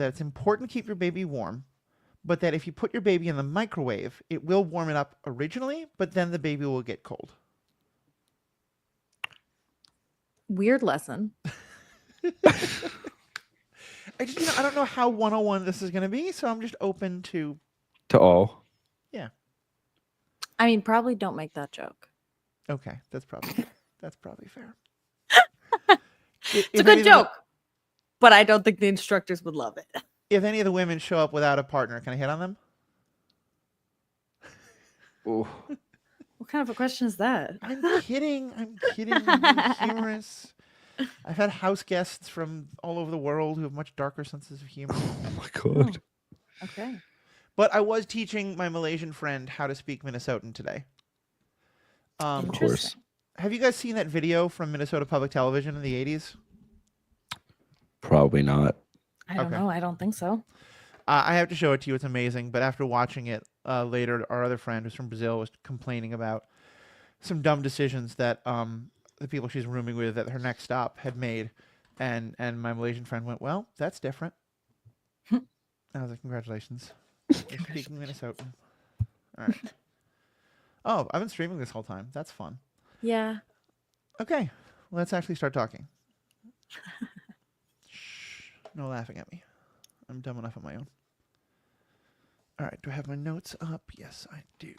that it's important to keep your baby warm, but that if you put your baby in the microwave, it will warm it up originally, but then the baby will get cold. Weird lesson. I don't know how 101 this is going to be, so I'm just open to, To all. yeah. I mean, probably don't make that joke. Okay, that's probably fair. It's a If good any of the, joke, but I don't think the instructors would love it. if any of the women show up without a partner, can I hit on them? Ooh. What kind of a question is that? I'm kidding. I'm being humorous. I've had house guests from all over the world who have much darker senses of humor. Oh my god. Okay. But I was teaching my Malaysian friend how to speak Minnesotan today. Of course. Interesting. Have you guys seen that video from Minnesota Public Television in the 80s? Probably not. I don't Okay. know. I don't think so. I have to show it to you. It's amazing. But after watching it later, our other friend who's from Brazil was complaining about some dumb decisions that the people she's rooming with at her next stop had made. And my Malaysian friend went, well, that's different. I was like, congratulations. You're speaking Minnesotan. All right. Oh, I've been streaming this whole time. That's fun. Yeah. Okay, let's actually start talking. Shh. No laughing at me. I'm dumb enough on my own. All right, do I have my notes up? Yes, I do.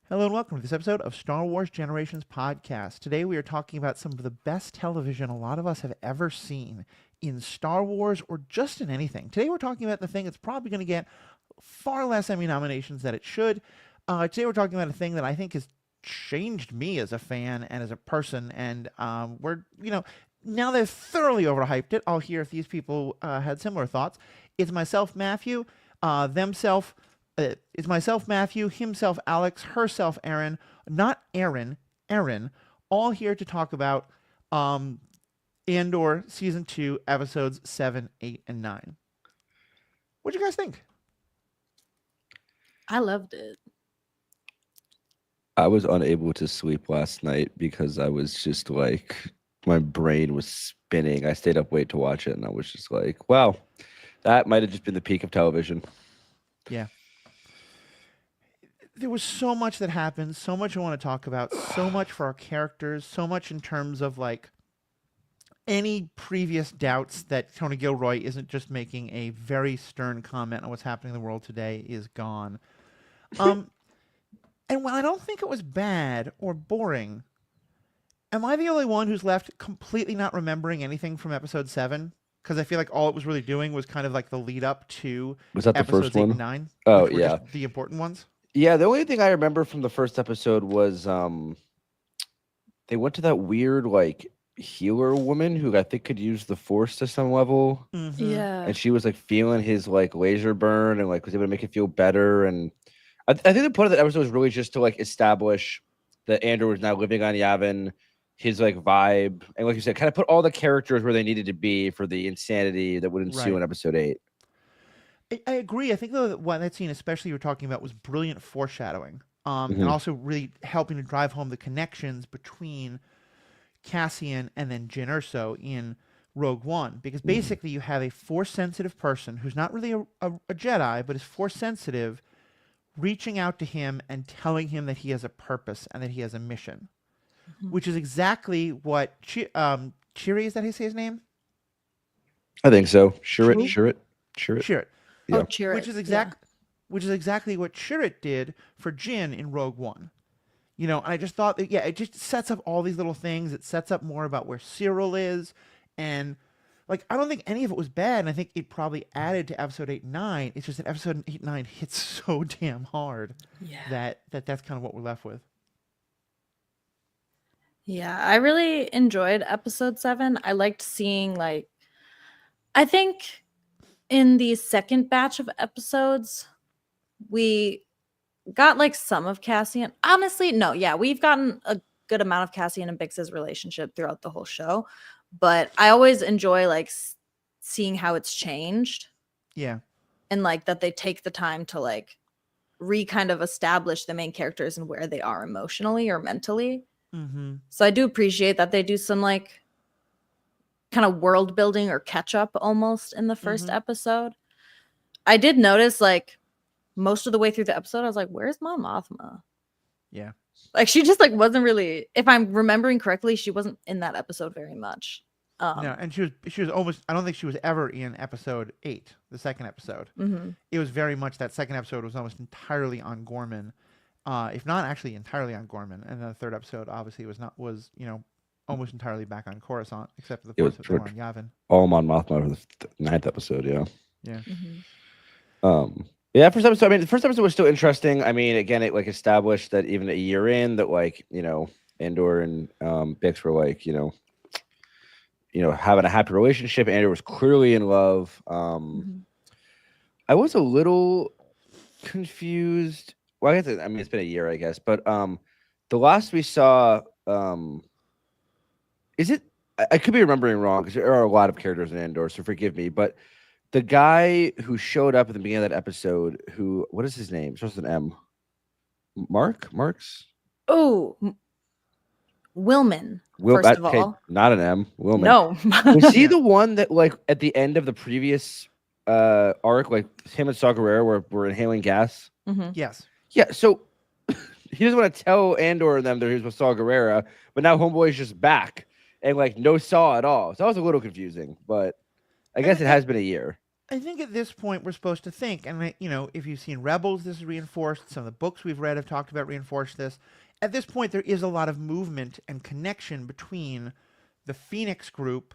Hello and welcome to this episode of Star Wars Generations Podcast. Today we are talking about some of the best television a lot of us have ever seen in Star Wars or just in anything. Today we're talking about the thing that's probably going to get far less Emmy nominations than it should. Today we're talking about a thing that I think has changed me as a fan and as a person, and now they've thoroughly overhyped it. I'll hear if these people had similar thoughts. It's myself, Matthew, it's myself, Matthew, himself, Alex, herself, Aaron, not Aaron, Aaron, all here to talk about Andor Season 2, Episodes 7, 8, and 9. What'd you guys think? I loved it. I was unable to sleep last night because I was just like, my brain was spinning. I stayed up late to watch it, and I was just like, wow, that might have just been the peak of television. Yeah. There was so much that happened, so much I want to talk about, so much for our characters, so much in terms of like any previous doubts that Tony Gilroy isn't just making a very stern comment on what's happening in the world today is gone. And while I don't think it was bad or boring, am I the only one who's left completely not remembering anything from episode 7? Because I feel like all it was really doing was kind of like the lead up to Was that the episodes first 8 one? and 9. Oh, which were yeah. just the important ones. Yeah, the only thing I remember from the first episode was they went to that weird like healer woman who I think could use the force to some level. Mm-hmm. Yeah. And she was like feeling his like laser burn and like was able to make it feel better. And I think the point of the episode was really just to like establish that Andor was now living on Yavin, his like vibe, and like you said, kind of put all the characters where they needed to be for the insanity that would ensue Right. in episode 8. I agree. I think though that scene, especially you were talking about, was brilliant foreshadowing, and also really helping to drive home the connections between Cassian and then Jyn Erso in Rogue One, because basically you have a force-sensitive person who's not really a Jedi, but is force-sensitive, reaching out to him and telling him that he has a purpose and that he has a mission, which is exactly what Chiri, is that how you say his name? I think so. Sure True. it. Chirrut. Yeah. Oh, cheer Which is exactly what Chirrut did for Jyn in Rogue One. You know, and I just thought that, yeah, it just sets up all these little things. It sets up more about where Cyril is. And, like, I don't think any of it was bad. And I think it probably added to episode 8 and 9. It's just that episode 8 and 9 hits so damn hard that's kind of what we're left with. Yeah, I really enjoyed episode 7. I liked seeing, like, I think in the second batch of episodes, we got like some of Cassian. Honestly, no, yeah, we've gotten a good amount of Cassian and Bix's relationship throughout the whole show. But I always enjoy like seeing how it's changed. Yeah. And like that they take the time to like kind of establish the main characters and where they are emotionally or mentally. Mm-hmm. So I do appreciate that they do some like kind of world building or catch up almost in the first Mhm. episode. I did notice like most of the way through the episode, I was like, "Where's Mon Mothma?" Yeah. Like she just like wasn't really. If I'm remembering correctly, she wasn't in that episode very much. No, and she was almost. I don't think she was ever in episode 8, the second episode. Mhm. It was very much that second episode was almost entirely on Gorman, if not actually entirely on Gorman. And then the third episode obviously was almost entirely back on Coruscant, except for the It was parts that were on Yavin. all Mon Mothma for the 9th episode. Yeah. Yeah. Yeah, first episode. I mean, the first episode was still interesting. I mean, again, it like established that even a year in, that like Andor and Bix were like having a happy relationship. Andor was clearly in love. I was a little confused. Well, I mean, it's been a year, I guess, but the last we saw, is it? I could be remembering wrong because there are a lot of characters in Andor, so forgive me, but. The guy who showed up at the beginning of that episode, what is his name? It starts with an M. Marks? Oh, Willman. First of all, not an M. Willman. No. Was he the one that, like, at the end of the previous arc, like him and Saw Gerrera were inhaling gas? Yes. Yeah. So he doesn't want to tell Andor and them that he was with Saw Gerrera, but now Homeboy is just back and like no Saw at all. So that was a little confusing, but I guess it has been a year. I think at this point we're supposed to think, and if you've seen Rebels, this is reinforced. Some of the books we've read have talked about reinforced this. At this point, there is a lot of movement and connection between the Phoenix group,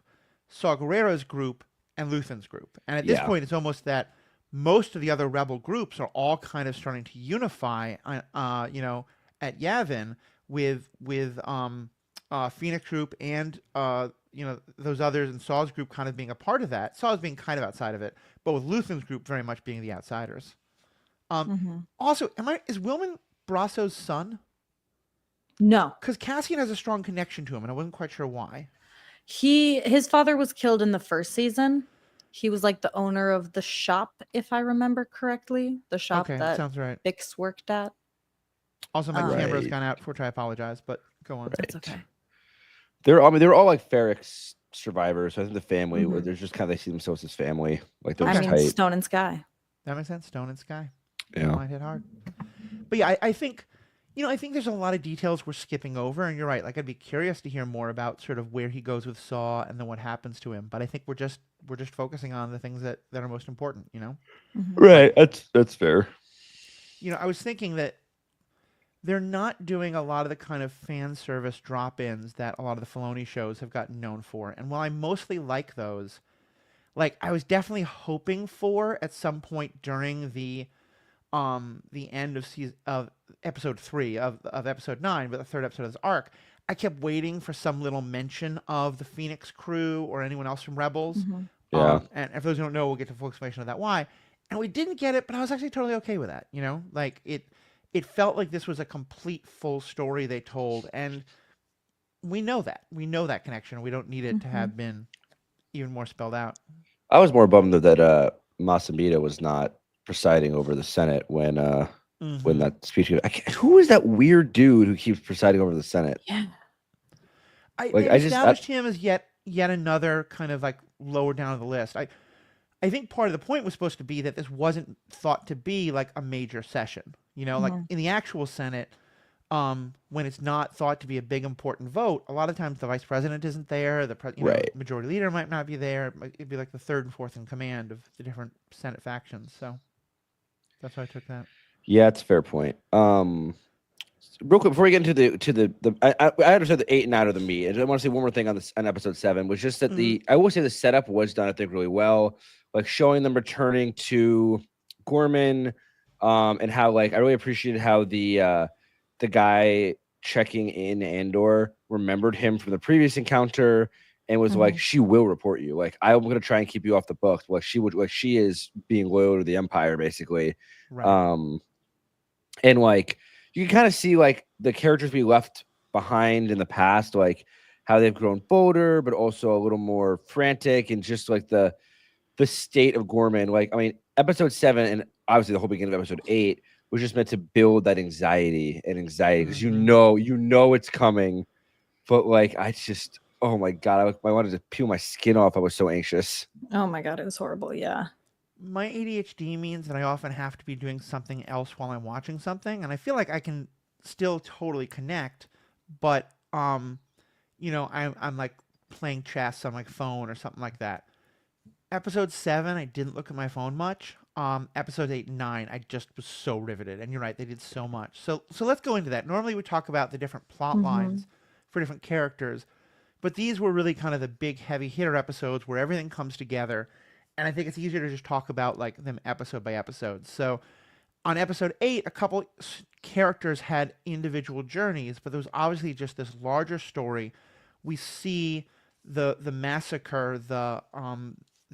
Saw Gerrera's group, and Luthen's group. And at this point, it's almost that most of the other Rebel groups are all kind of starting to unify, at Yavin with Phoenix group and those others and Saw's group kind of being a part of that. Saw's being kind of outside of it, but with Luthen's group very much being the outsiders. Also, is Willman Brasso's son? No, because Cassian has a strong connection to him, and I wasn't quite sure why. His father was killed in the first season. He was like the owner of the shop, if I remember correctly, the shop that sounds right. Bix worked at. Also, my camera's gone out, for which I apologize, but go on. That's okay. They were all like Ferrex survivors. So I think the family, there's just kind of they see themselves as family, like they're tight. Stone and Sky. That makes sense. Stone and Sky. Yeah, might hit hard. But yeah, I think there's a lot of details we're skipping over, and you're right. Like, I'd be curious to hear more about sort of where he goes with Saw and then what happens to him. But I think we're just focusing on the things that are most important. Right. That's fair. I was thinking that they're not doing a lot of the kind of fan service drop-ins that a lot of the Filoni shows have gotten known for. And while I mostly like those, like, I was definitely hoping for at some point during the end of episode 3 of episode 9, but the third episode of this arc, I kept waiting for some little mention of the Phoenix crew or anyone else from Rebels. Yeah. And if those who don't know, we'll get to full explanation of that why. And we didn't get it, but I was actually totally okay with that. Like it felt like this was a complete full story they told, and we know that connection. We don't need it to have been even more spelled out. I was more bummed that Masamita was not presiding over the Senate when that speech. Who is that weird dude who keeps presiding over the Senate? Yeah, they established him as yet another kind of like lower down on the list. I think part of the point was supposed to be that this wasn't thought to be like a major session. Like in the actual Senate, when it's not thought to be a big important vote, a lot of times the vice president isn't there. The majority leader might not be there. It'd be like the third and fourth in command of the different Senate factions. So that's why I took that. Yeah, it's a fair point. Real quick before we get into the I understood the 8 and 9 of the meat. I want to say one more thing on episode 7 was just that I will say the setup was done, I think, really well. Like showing them returning to Gorman, and how like I really appreciated how the guy checking in Andor remembered him from the previous encounter and was like, she will report you. Like, I'm gonna try and keep you off the books. Like she is being loyal to the Empire, basically. Right. And like you can kind of see like the characters we left behind in the past, like how they've grown bolder, but also a little more frantic, and just like the state of Gorman. Like, I mean, episode 7 and obviously the whole beginning of episode 8 was just meant to build that anxiety because you know it's coming, but like Oh my god, I wanted to peel my skin off. I was so anxious. Oh my god, it was horrible. Yeah. My ADHD means that I often have to be doing something else while I'm watching something, and I feel like I can still totally connect, but I'm like playing chess on my phone or something like that. Episode 7, I didn't look at my phone much. Episode 8 and 9, I just was so riveted. And you're right, they did so much. So let's go into that. Normally we talk about the different plot Mm-hmm. lines for different characters, but these were really kind of the big heavy hitter episodes where everything comes together. And I think it's easier to just talk about like them episode by episode. So on episode 8, a couple characters had individual journeys, but there was obviously just this larger story. We see the massacre, the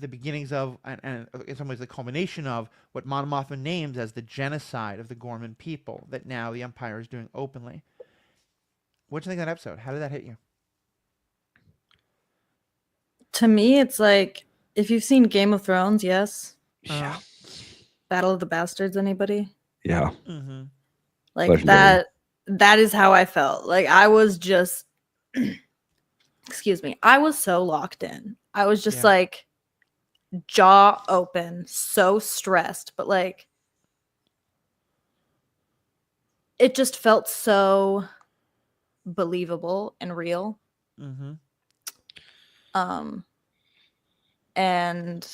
beginnings of, and in some ways the culmination of what Mon Mothma names as the genocide of the Gorman people that now the Empire is doing openly. What do you think of that episode? How did that hit you? To me, it's like if you've seen Game of Thrones, yes. Yeah. Battle of the Bastards, anybody? Yeah. Mm-hmm. Like Legendary. that is how I felt. Like I was just excuse me. I was so locked in. I was just Yeah. like jaw open, so stressed, but like it just felt so believable and real. Mm-hmm. And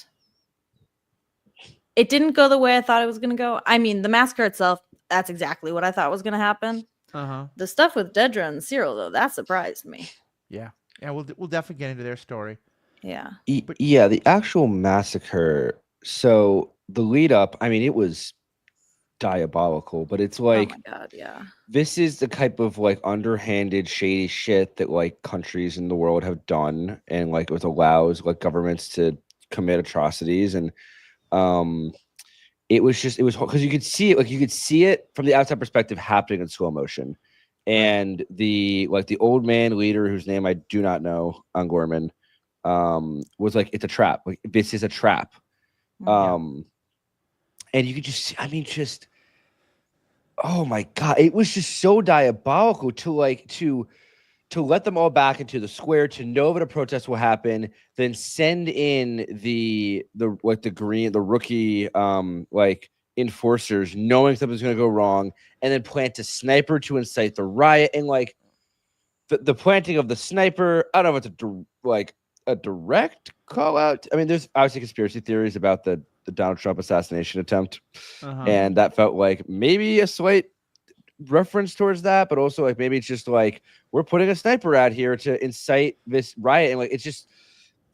it didn't go the way I thought it was going to go. I mean, the massacre itself, that's exactly what I thought was going to happen. Uh-huh. The stuff with Dedra and Cyril, though, that surprised me. Yeah. Yeah, we'll definitely get into their story. Yeah. But- Yeah, the actual massacre. So the lead up, I mean, it was diabolical, but it's like Oh my god, yeah. this is the type of like underhanded, shady shit that like countries in the world have done, and like it allows like governments to commit atrocities, and it was because you could see it, like you could see it from the outside perspective happening in slow motion, and the old man leader whose name I do not know, Gorman, was like, it's a trap, like this is a trap. And you could just see, I mean, just, oh my god, it was just so diabolical to let them all back into the square, to know that a protest will happen, then send in the rookie like enforcers, knowing something's going to go wrong, and then plant a sniper to incite the riot. And like the planting of the sniper, I don't know if it's a direct call out. I mean, there's obviously conspiracy theories about the Donald Trump assassination attempt, and that felt like maybe a slight reference towards that, but also like maybe it's just like we're putting a sniper out here to incite this riot, and like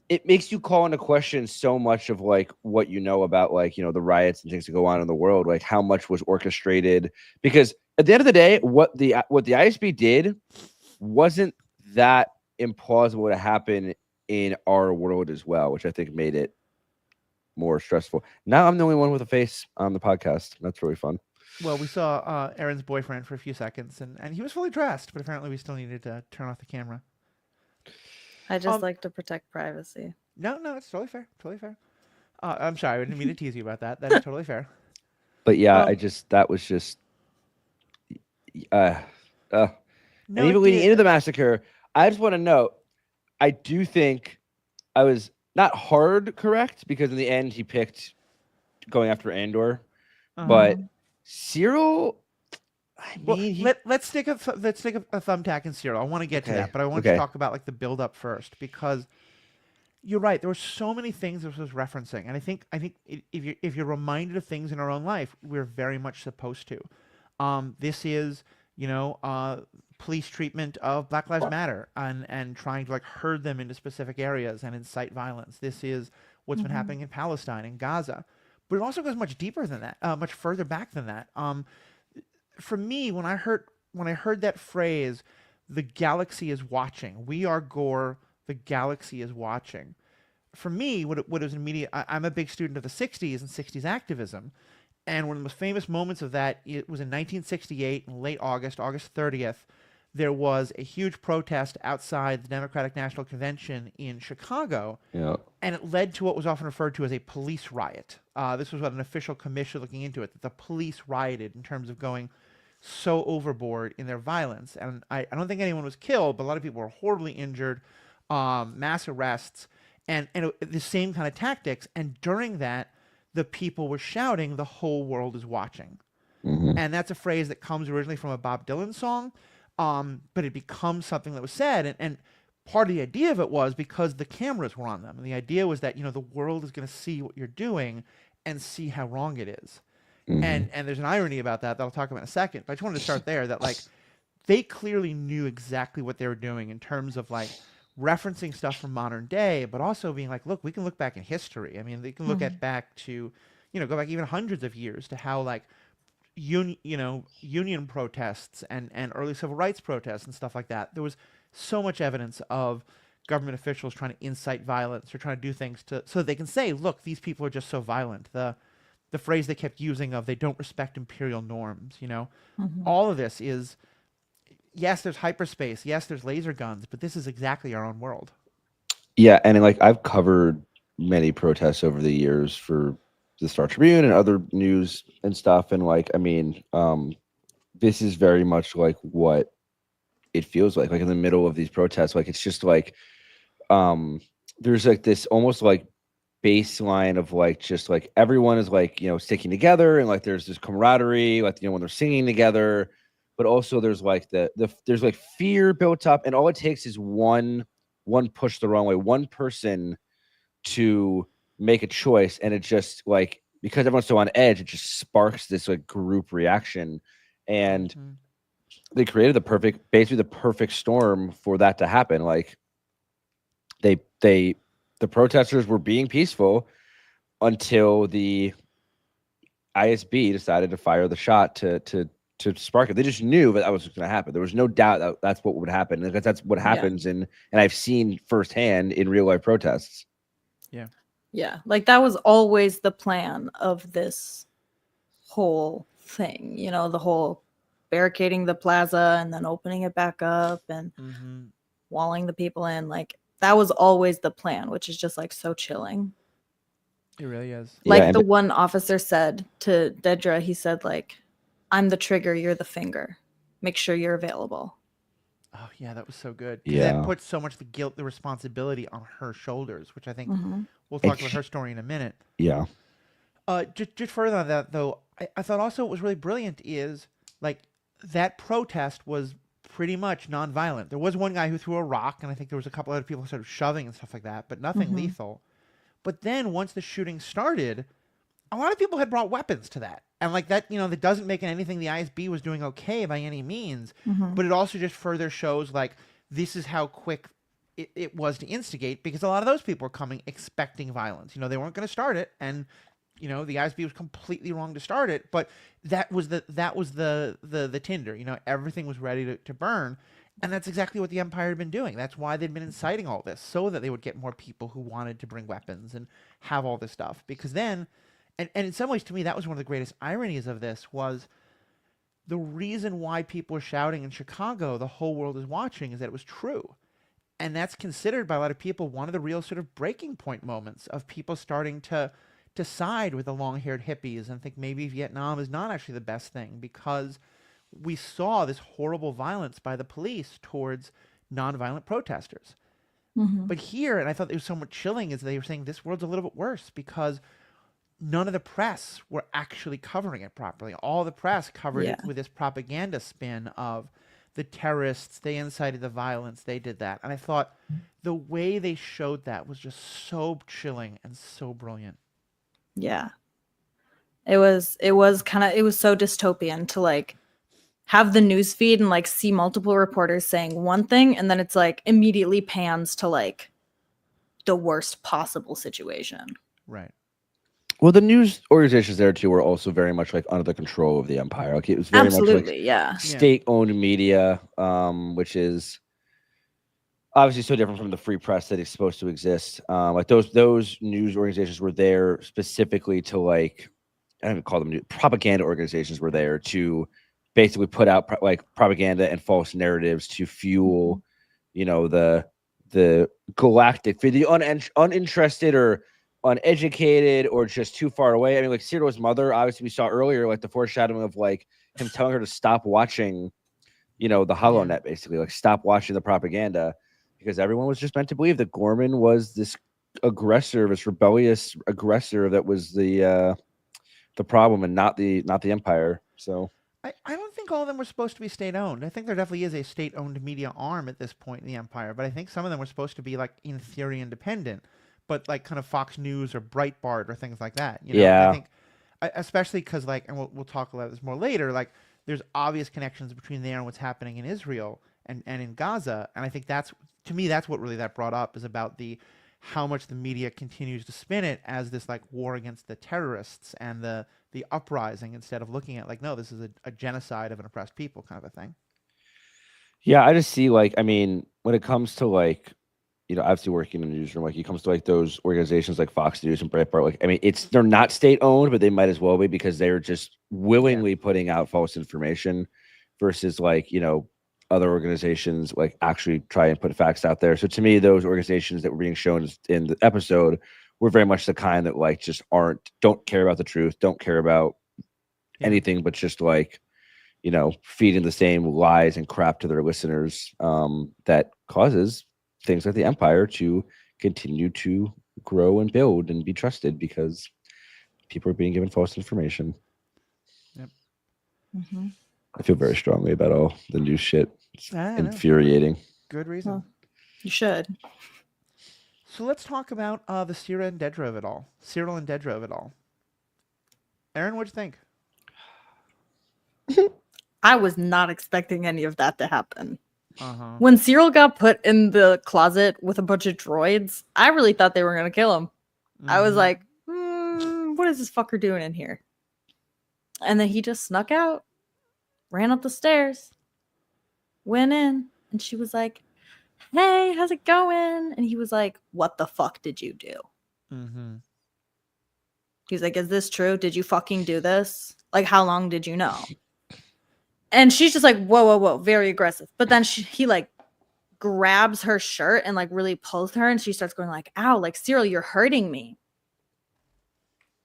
it makes you call into question so much of like what you know about like, you know, the riots and things that go on in the world, like how much was orchestrated, because at the end of the day, what the ISB did wasn't that implausible to happen in our world as well, which I think made it more stressful. Now I'm the only one with a face on the podcast. That's really fun. Well, we saw Erin's boyfriend for a few seconds, and he was fully dressed, but apparently we still needed to turn off the camera. I just like to protect privacy. No, it's totally fair. Totally fair. I'm sorry, I didn't mean to tease you about that. That is totally fair. But yeah, that was just No, and even leading into the massacre, I just want to note, I do think I was not hard correct, because in the end he picked going after Andor, but Cyril, I mean, well, let's stick a thumbtack in Cyril. I want to get to that, but I want to talk about like the build up first, because you're right. There were so many things this was referencing, and I think if you're reminded of things in our own life, we're very much supposed to. This is, police treatment of Black Lives Matter, and trying to like herd them into specific areas and incite violence. This is what's been happening in Palestine and Gaza, but it also goes much deeper than that, much further back than that. For me, when I heard that phrase, "The galaxy is watching. We are Gore. The galaxy is watching." For me, what was immediate. I'm a big student of the '60s and '60s activism, and one of the most famous moments of that, it was in 1968, in late August 30th. There was a huge protest outside the Democratic National Convention in Chicago, and it led to what was often referred to as a police riot. This was what an official commission looking into it, that the police rioted in terms of going so overboard in their violence. And I don't think anyone was killed, but a lot of people were horribly injured. mass arrests, and the same kind of tactics. And during that, the people were shouting, "The whole world is watching." Mhm. And that's a phrase that comes originally from a Bob Dylan song, but it becomes something that was said. And part of the idea of it was because the cameras were on them. And the idea was that, the world is going to see what you're doing and see how wrong it is. Mhm. And there's an irony about that I'll talk about in a second. But I just wanted to start there that, like, they clearly knew exactly what they were doing in terms of, like, referencing stuff from modern day, but also being like, look, we can look back in history. I mean, they can look Mhm. at back to, go back even hundreds of years to how, like, union protests and early civil rights protests and stuff like that. There was so much evidence of government officials trying to incite violence or trying to do things so that they can say, look, these people are just so violent. The phrase they kept using of they don't respect imperial norms, Mhm. all of this is, yes, there's hyperspace, yes, there's laser guns, but this is exactly our own world. Yeah, and like I've covered many protests over the years for the Star Tribune and other news and stuff, and like I mean, this is very much like what it feels like in the middle of these protests. Like it's just like there's like this almost like baseline of like just like everyone is like sticking together and like there's this camaraderie like when they're singing together, but also there's like there's like fear built up, and all it takes is one push the wrong way, one person to make a choice, and it just like because everyone's so on edge, it just sparks this like group reaction, and Mm-hmm. they created basically the perfect storm for that to happen. Like they the protesters were being peaceful until the ISB decided to fire the shot to spark it. They just knew that was going to happen. There was no doubt that that's what would happen, because that's what happens and I've seen firsthand in real life protests. Yeah. Yeah, like that was always the plan of this whole thing, the whole barricading the plaza and then opening it back up and Mm-hmm. walling the people in. Like that was always the plan, which is just like so chilling. It really is. Yeah, Like the one officer said to Dedra, he said, like, I'm the trigger, you're the finger. Make sure you're available. Oh yeah, that was so good. Because yeah, that puts so much of the guilt, the responsibility on her shoulders, which I think Mm-hmm. we'll talk about her story in a minute. yeah, Just further on that though, I thought also what was really brilliant is, like, that protest was pretty much nonviolent. There was one guy who threw a rock, and I think there was a couple other people sort of shoving and stuff like that, but nothing Mm-hmm. lethal. But then once the shooting started, a lot of people had brought weapons to that. And like that, that doesn't make anything the ISB was doing okay by any means, Mm-hmm. but it also just further shows like this is how quick it was to instigate, because a lot of those people were coming expecting violence. They weren't going to start it, and the ISB was completely wrong to start it, but that was the tinder. Everything was ready to burn. And that's exactly what the Empire had been doing. That's why they'd been inciting all this, so that they would get more people who wanted to bring weapons and have all this stuff. Because then, and in some ways, to me, that was one of the greatest ironies of this, was the reason why people were shouting in Chicago, "The whole world is watching," is that it was true. And that's considered by a lot of people one of the real sort of breaking point moments of people starting to side with the long-haired hippies and think maybe Vietnam is not actually the best thing, because we saw this horrible violence by the police towards nonviolent protesters. Mm-hmm. But here, and I thought it was somewhat chilling, is they were saying this world's a little bit worse because none of the press were actually covering it properly. All the press covered it with this propaganda spin of the terrorists, they incited the violence, they did that. And I thought the way they showed that was just so chilling and so brilliant. Yeah. It was so dystopian to like have the news feed and like see multiple reporters saying one thing, and then it's like immediately pans to like the worst possible situation. Right. Well, the news organizations there too were also very much like under the control of the Empire. Like it was very much like yeah. state-owned media, which is obviously so different from the free press that is supposed to exist. Like those news organizations were there specifically to like, I don't even call them propaganda organizations, were there to basically put out like propaganda and false narratives to fuel, the galactic for the uninterested or uneducated or just too far away. I mean, like Cyril's mother, obviously we saw earlier, like the foreshadowing of like him telling her to stop watching, the HoloNet, basically, like stop watching the propaganda, because everyone was just meant to believe that Gorman was this aggressor, this rebellious aggressor that was the problem, and not the Empire. So I don't think all of them were supposed to be state owned. I think there definitely is a state owned media arm at this point in the Empire, but I think some of them were supposed to be like in theory independent, but like kind of Fox News or Breitbart or things like that. You know, I yeah, think especially because like, and we'll talk about this more later. Like, there's obvious connections between there and what's happening in Israel and in Gaza, and I think that's to me that's what really that brought up is about the how much the media continues to spin it as this like war against the terrorists and the uprising instead of looking at like no, this is a genocide of an oppressed people kind of a thing. yeah. I just see like, I mean, when it comes to like, obviously working in the newsroom, like it comes to like those organizations like Fox News and Breitbart, like I mean, they're not state owned, but they might as well be because they're just willingly putting out false information versus like, other organizations like actually try and put facts out there. So to me, those organizations that were being shown in the episode were very much the kind that like just don't care about the truth, don't care about anything, but just like, feeding the same lies and crap to their listeners, that causes things like the Empire to continue to grow and build and be trusted because people are being given false information. Yep. Mm-hmm. I feel very strongly about all the new shit. It's infuriating. Good reason. Well, you should. So let's talk about the Cyril and Dedra of it all. Cyril and Dedra of it all. Aaron, what'd you think? I was not expecting any of that to happen. Uh-huh. When Cyril got put in the closet with a bunch of droids, I really thought they were going to kill him. Mm-hmm. I was like, what is this fucker doing in here? And then he just snuck out, ran up the stairs, went in, and she was like, hey, how's it going? And he was like, what the fuck did you do? Mm-hmm. He's like, is this true? Did you fucking do this? Like, how long did you know? And she's just like, whoa, whoa, whoa, very aggressive. But then he like grabs her shirt and like really pulls her, and she starts going like, ow, like Cyril, you're hurting me.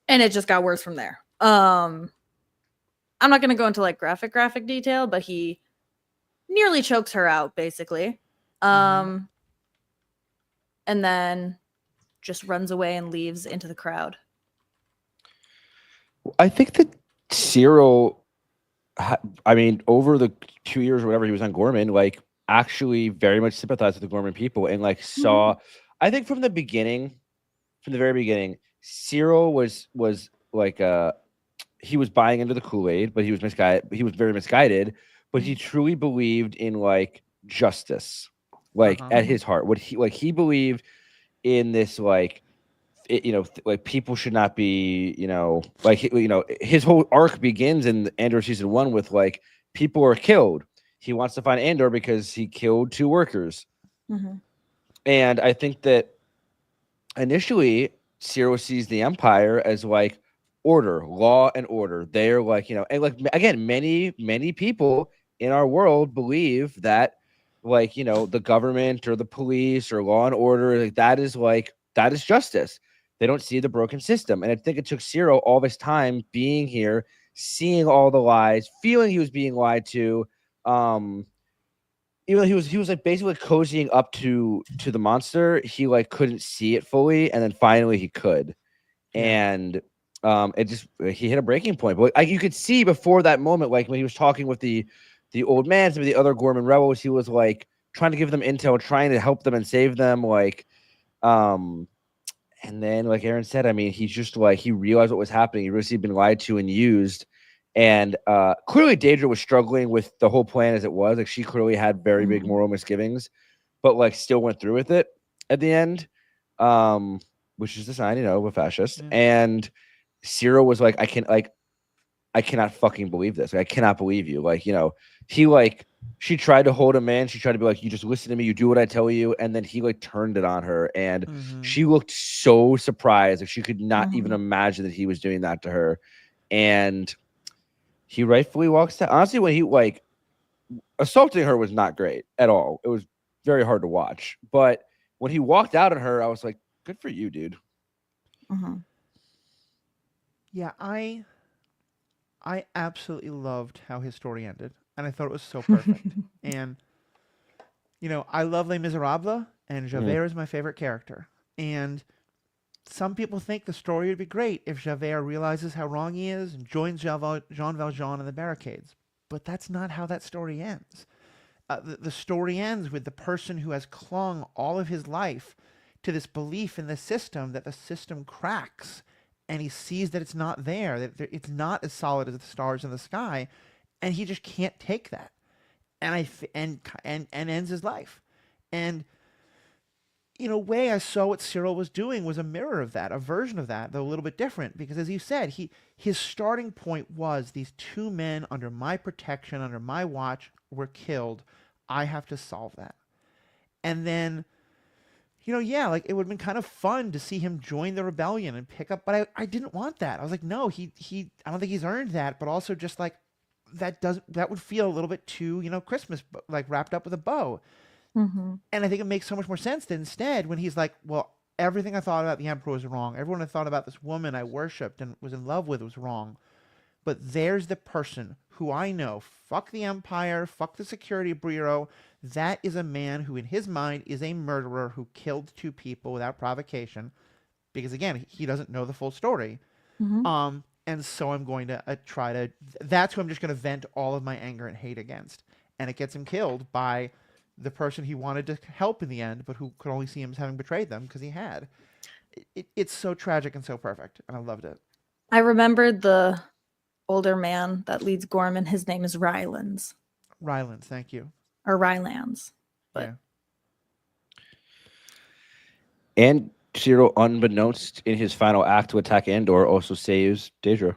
And it just got worse from there. I'm not gonna go into like graphic detail, but he nearly chokes her out, basically. And then just runs away and leaves into the crowd. I think that Cyril, I mean, over the 2 years or whatever he was on Gorman, like actually very much sympathized with the Gorman people and like saw, I think from the very beginning, Cyril was like, he was buying into the Kool-Aid, but he was misguided. He was very misguided, but he truly believed in like justice, like at his heart. What he believed in this, like, like people should not be, like, his whole arc begins in Andor season 1 with like people are killed. He wants to find Andor because he killed 2 workers. And I think that initially Cyril sees the Empire as like order, law and order. They're like, and like, again, many people in our world believe that like, the government or the police or law and order, like that is justice. They don't see the broken system. And I think it took Cyril all this time being here, seeing all the lies, feeling he was being lied to. Even though he was like basically cozying up to the monster, he like couldn't see it fully, and then finally he could. And it just, he hit a breaking point. But like, you could see before that moment, like when he was talking with the old man, some of the other Gorman rebels, he was like trying to give them intel, trying to help them and save them. Like, and then, like Aaron said, I mean, he's just like, he realized what was happening. He realized he'd been lied to and used. And clearly Daedra was struggling with the whole plan as it was. Like, she clearly had very big moral misgivings, but like still went through with it at the end, which is the sign, of a fascist. And Cyril was like, I cannot fucking believe this. Like, I cannot believe you. Like, he like, she tried to hold him in. She tried to be like, you just listen to me. You do what I tell you. And then he like turned it on her. And she looked so surprised. Like, she could not even imagine that he was doing that to her. And he rightfully walks out. Honestly, when he like assaulting her was not great at all. It was very hard to watch. But when he walked out on her, I was like, good for you, dude. Yeah, I absolutely loved how his story ended, and I thought it was so perfect. And I love Les Miserables, and Mhm. Javert is my favorite character. And some people think the story would be great if Javert realizes how wrong he is and joins Jean Valjean in the barricades. But that's not how that story ends. The story ends with the person who has clung all of his life to this belief in the system, that the system cracks, and he sees that it's not there, that it's not as solid as the stars in the sky, and he just can't take that, and and ends his life. And in a way, I saw what Cyril was doing was a mirror of that, a version of that, though a little bit different. Because as you said, his starting point was these two men under my protection, under my watch, were killed. I have to solve that. And then, yeah, like it would have been kind of fun to see him join the rebellion and pick up. But I didn't want that. I was like, no, I don't think he's earned that. But also, just like that would feel a little bit too, Christmas, like wrapped up with a bow. Mm-hmm. And I think it makes so much more sense that instead, when he's like, well, everything I thought about the Emperor was wrong. Everyone I thought about this woman I worshipped and was in love with was wrong. But there's the person who I know, fuck the Empire, fuck the Security Bureau. That is a man who, in his mind, is a murderer who killed two people without provocation. Because again, he doesn't know the full story. Mm-hmm. And so I'm going to try to. That's who I'm just going to vent all of my anger and hate against. And it gets him killed by the person he wanted to help in the end, but who could only see him as having betrayed them because he had. It's so tragic and so perfect, and I loved it. I remembered the older man that leads Gorman. His name is Rylands. Rylands, thank you. Or Rylands. But Yeah. And Cyril, unbeknownst in his final act to attack Andor, also saves Daedra.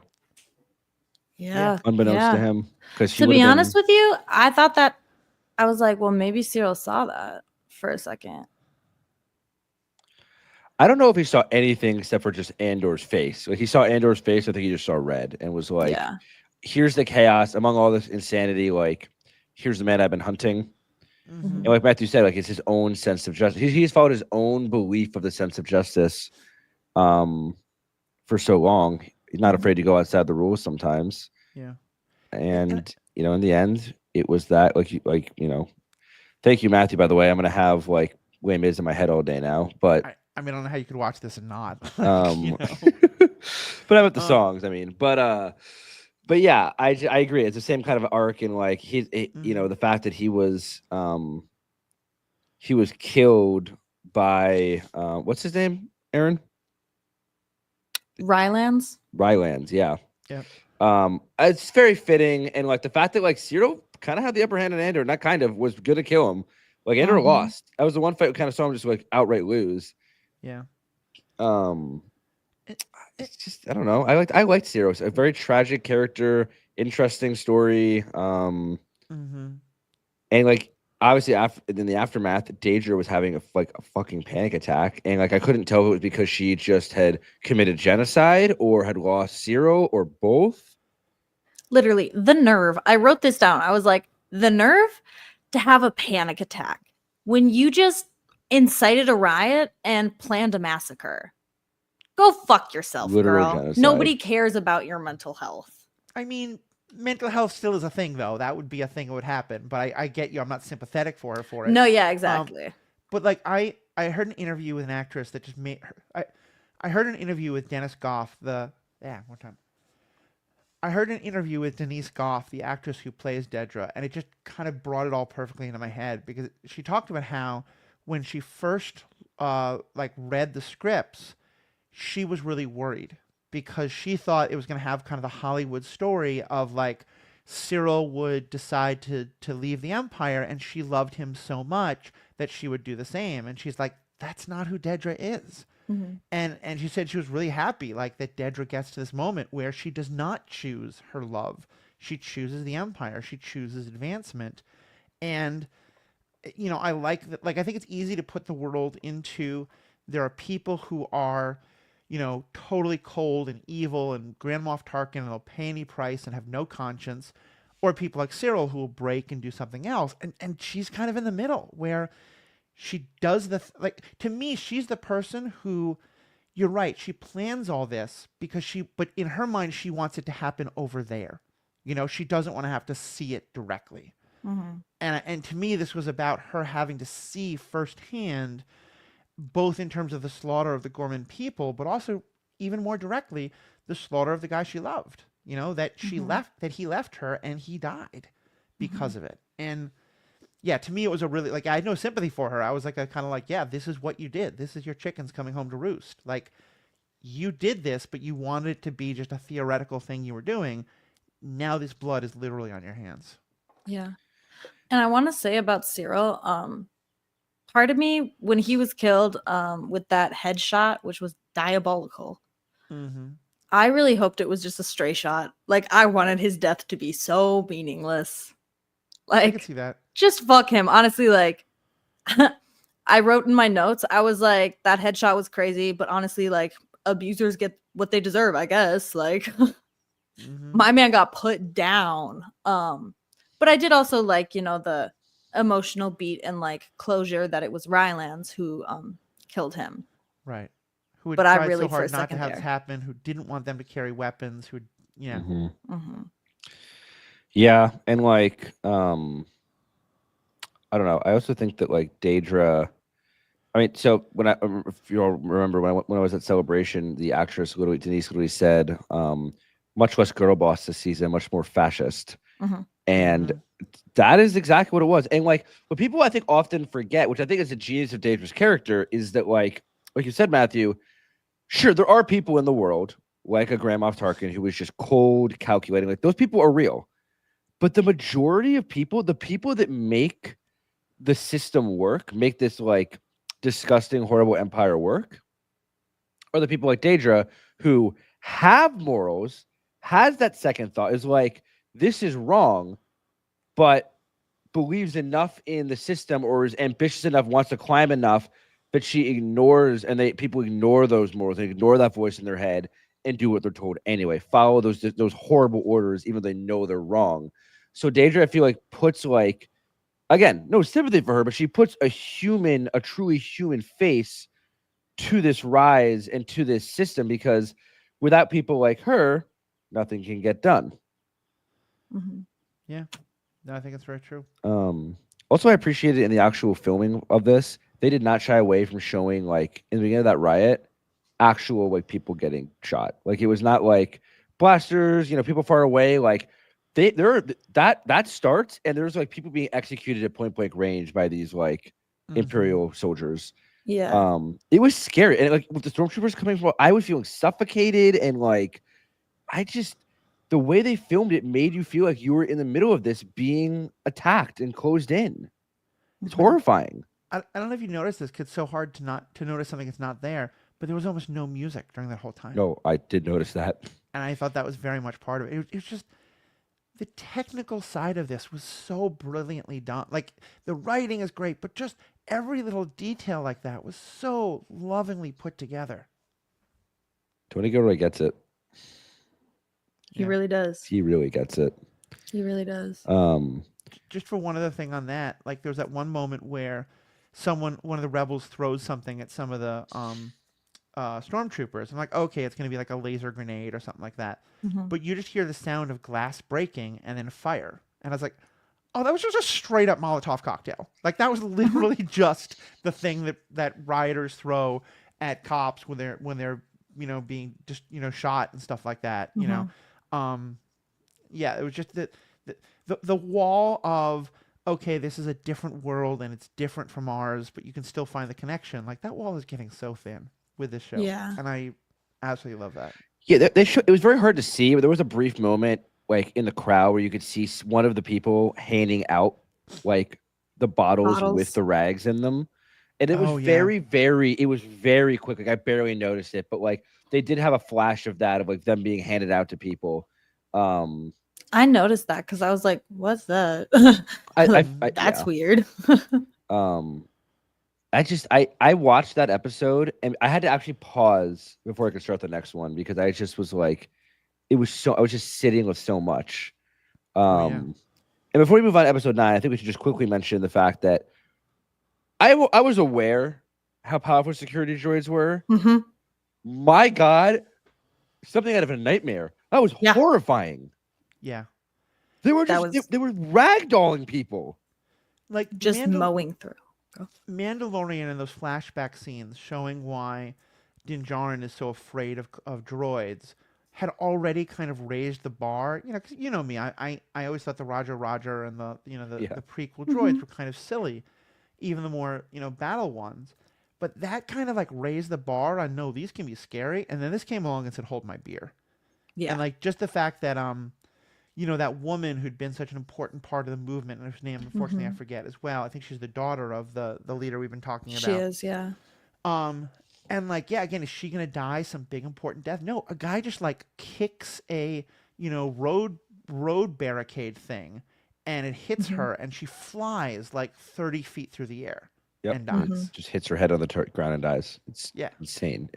yeah. Unbeknownst to yeah. him. Because To be honest with you, I thought that I was like, well, maybe Cyril saw that for a second. I don't know if he saw anything except for just Andor's face. Like he saw Andor's face, I think he just saw red and was like, Yeah. here's the chaos among all this insanity, like here's the man I've been hunting. Mm-hmm. And like Matthew said, like it's his own sense of justice. He's followed his own belief of the sense of justice for so long. He's not afraid to go outside the rules sometimes. Yeah. And in the end, it was that thank you, Matthew, by the way. I'm gonna have like Les Mis in my head all day now. But I mean, I don't know how you could watch this and not. but how about the songs? I mean, but yeah, I agree. It's the same kind of arc, and like the fact that he was killed by what's his name, Aaron? Rylands. Rylands, yeah. Yep. It's very fitting, and like the fact that like Cyril kind of had the upper hand in Andor, not kind of, was good to kill him. Like Andor lost. That was the one fight we kind of saw him just like outright lose. Yeah. It's just I don't know. I liked Cyril. It's a very tragic character, interesting story. And like obviously in the aftermath, Daedra was having a fucking panic attack, and like I couldn't tell if it was because she just had committed genocide or had lost Cyril or both. Literally, the nerve. I wrote this down. I was like, the nerve to have a panic attack when you just incited a riot and planned a massacre. Go fuck yourself, Literal girl. genocide. Nobody cares about your mental health. I mean, mental health still is a thing, though. That would be a thing that would happen. But I get you. I'm not sympathetic for her for it. No, yeah, exactly. But like I heard an interview with an actress that just made her. I heard an interview with Dennis Goff. One time. I heard an interview with Denise Goff, the actress who plays Dedra, and it just kind of brought it all perfectly into my head because she talked about how when she first read the scripts, she was really worried because she thought it was going to have kind of the Hollywood story of like Cyril would decide to leave the Empire, and she loved him so much that she would do the same. And she's like, that's not who Dedra is. Mm-hmm. And she said she was really happy like that Dedra gets to this moment where she does not choose her love. She chooses the Empire. She chooses advancement. And I like that. Like I think it's easy to put the world into there are people who are totally cold and evil and Grand Moff Tarkin and they'll pay any price and have no conscience, or people like Cyril who will break and do something else. And she's kind of in the middle where she does to me, she's the person who, you're right, she plans all this because but in her mind, she wants it to happen over there. She doesn't want to have to see it directly. And to me, this was about her having to see firsthand, both in terms of the slaughter of the Gorman people, but also even more directly, the slaughter of the guy she loved. You know, that he left her and he died because of it. And yeah, to me, it was a really, like, I had no sympathy for her. I was like, kind of like, yeah, this is what you did. This is your chickens coming home to roost. Like, you did this, but you wanted it to be just a theoretical thing you were doing. Now this blood is literally on your hands. Yeah. And I want to say about Cyril, part of me, when he was killed with that headshot, which was diabolical, I really hoped it was just a stray shot. Like, I wanted his death to be so meaningless. Like, I can see that. Just fuck him. Honestly, like, I wrote in my notes, I was like, that headshot was crazy, but honestly, like, abusers get what they deserve, I guess. Like, my man got put down. But I did also like, you know, the emotional beat and like closure that it was Rylance who killed him. Right. Who had But I tried really, so for a hard not to second have there. this happen, who didn't want them to carry weapons, who, yeah. Yeah, and like, I don't know. I also think that like Daedra. I mean, so when if you all remember when I was at Celebration, the actress Denise literally said, much less girl boss this season, much more fascist, and that is exactly what it was. And like, what people I think often forget, which I think is the genius of Daedra's character, is that like you said, Matthew. Sure, there are people in the world like a Grand Moff Tarkin who is just cold, calculating. Like those people are real, but the majority of people, the people that make the system work, make this like disgusting, horrible empire work, are the people like Daedra who have morals, has that second thought, is like, this is wrong, but believes enough in the system or is ambitious enough, wants to climb enough that she ignores, and people ignore those morals, they ignore that voice in their head and do what they're told anyway. Follow those horrible orders, even though they know they're wrong. So Daedra, I feel like, puts like, again, no sympathy for her, but she puts a truly human face to this rise and to this system, because without people like her, nothing can get done. Yeah. No, I think it's very true. Also, I appreciated in the actual filming of this, they did not shy away from showing, like, in the beginning of that riot, actual like people getting shot. Like, it was not like blasters, you know, people far away. Like, that starts and there's like people being executed at point blank range by these like Imperial soldiers. Yeah. It was scary, and like with the stormtroopers coming from, I was feeling suffocated, and like, the way they filmed it made you feel like you were in the middle of this being attacked and closed in. It's horrifying. I don't know if you noticed this, 'cause it's so hard to notice something that's not there, but there was almost no music during that whole time. No, I did notice that. And I thought that was very much part of it. It was just, the technical side of this was so brilliantly done. Like, the writing is great, but just every little detail like that was so lovingly put together. Tony Gilroy gets it. He really does. He really gets it. He really does. Just for one other thing on that, like, there was that one moment where one of the rebels throws something at some of the stormtroopers. I'm like, okay, it's going to be like a laser grenade or something like that. But you just hear the sound of glass breaking and then fire. And I was like, oh, that was just a straight up Molotov cocktail. Like, that was literally just the thing that rioters throw at cops when they're you know, being just, you know, shot and stuff like that. You know, yeah, it was just the wall of, okay, this is a different world and it's different from ours, but you can still find the connection. Like, that wall is getting so thin with this show. Yeah. And I absolutely love that. Yeah, it was very hard to see, but there was a brief moment like in the crowd where you could see one of the people handing out like the bottles with the rags in them. And it was very quick. Like, I barely noticed it, but like they did have a flash of that, of like them being handed out to people. I noticed that because I was like, "What's that?" That's weird. I watched that episode and I had to actually pause before I could start the next one, because I just was like, I was just sitting with so much. And before we move on to episode 9, I think we should just quickly mention the fact that I was aware how powerful security droids were. My God, something out of a nightmare. That was horrifying. Yeah. They were That just was they were ragdolling people. Like just mowing through. Mandalorian in those flashback scenes showing why Din Djarin is so afraid of droids had already kind of raised the bar. You know, 'cause you know me, I always thought the Roger and the Yeah. the prequel droids were kind of silly, even the more battle ones. But that kind of like raised the bar on no, these can be scary. And then this came along and said, hold my beer. Yeah. And like just the fact that that woman who'd been such an important part of the movement, and whose name unfortunately I forget as well. I think she's the daughter of the leader we've been talking about. She is, yeah. And like, yeah, again, is she gonna die some big important death? No, a guy just like kicks a road barricade thing, and it hits her, and she flies like 30 feet through the air and dies. Just hits her head on the ground and dies. It's Yeah. insane,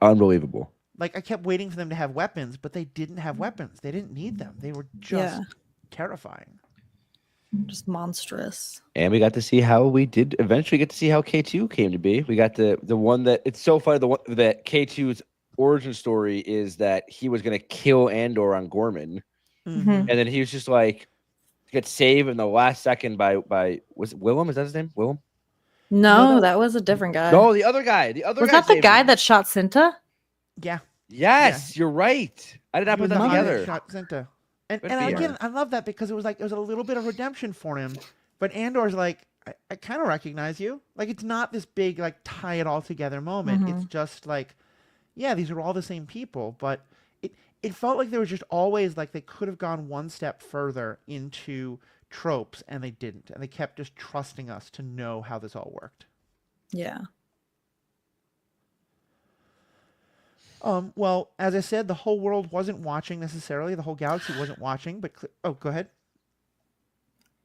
unbelievable. Like I kept waiting for them to have weapons, but they didn't have weapons. They didn't need them. They were just terrifying. Just monstrous. And we got to see how we did eventually get to see how K2 came to be. We got the one that it's so funny. The one that K2's origin story is that he was going to kill Andor on Gorman, and then he was just like get saved in the last second by was it Willem? Is that his name? Willem? No, that was a different guy. No, the other guy. The other was guy that the saved guy him. that shot Cinta? Yeah. Yes, you're right. I did not put that together. Shot Cinta. And Good again, I love that because it was a little bit of redemption for him. But Andor's like, I kind of recognize you. Like, it's not this big, like, tie it all together moment. It's just like, yeah, these are all the same people. But it felt like there was just always, like, they could have gone one step further into tropes, and they didn't. And they kept just trusting us to know how this all worked. Yeah. Well, as I said, the whole world wasn't watching necessarily. The whole galaxy wasn't watching. But go ahead.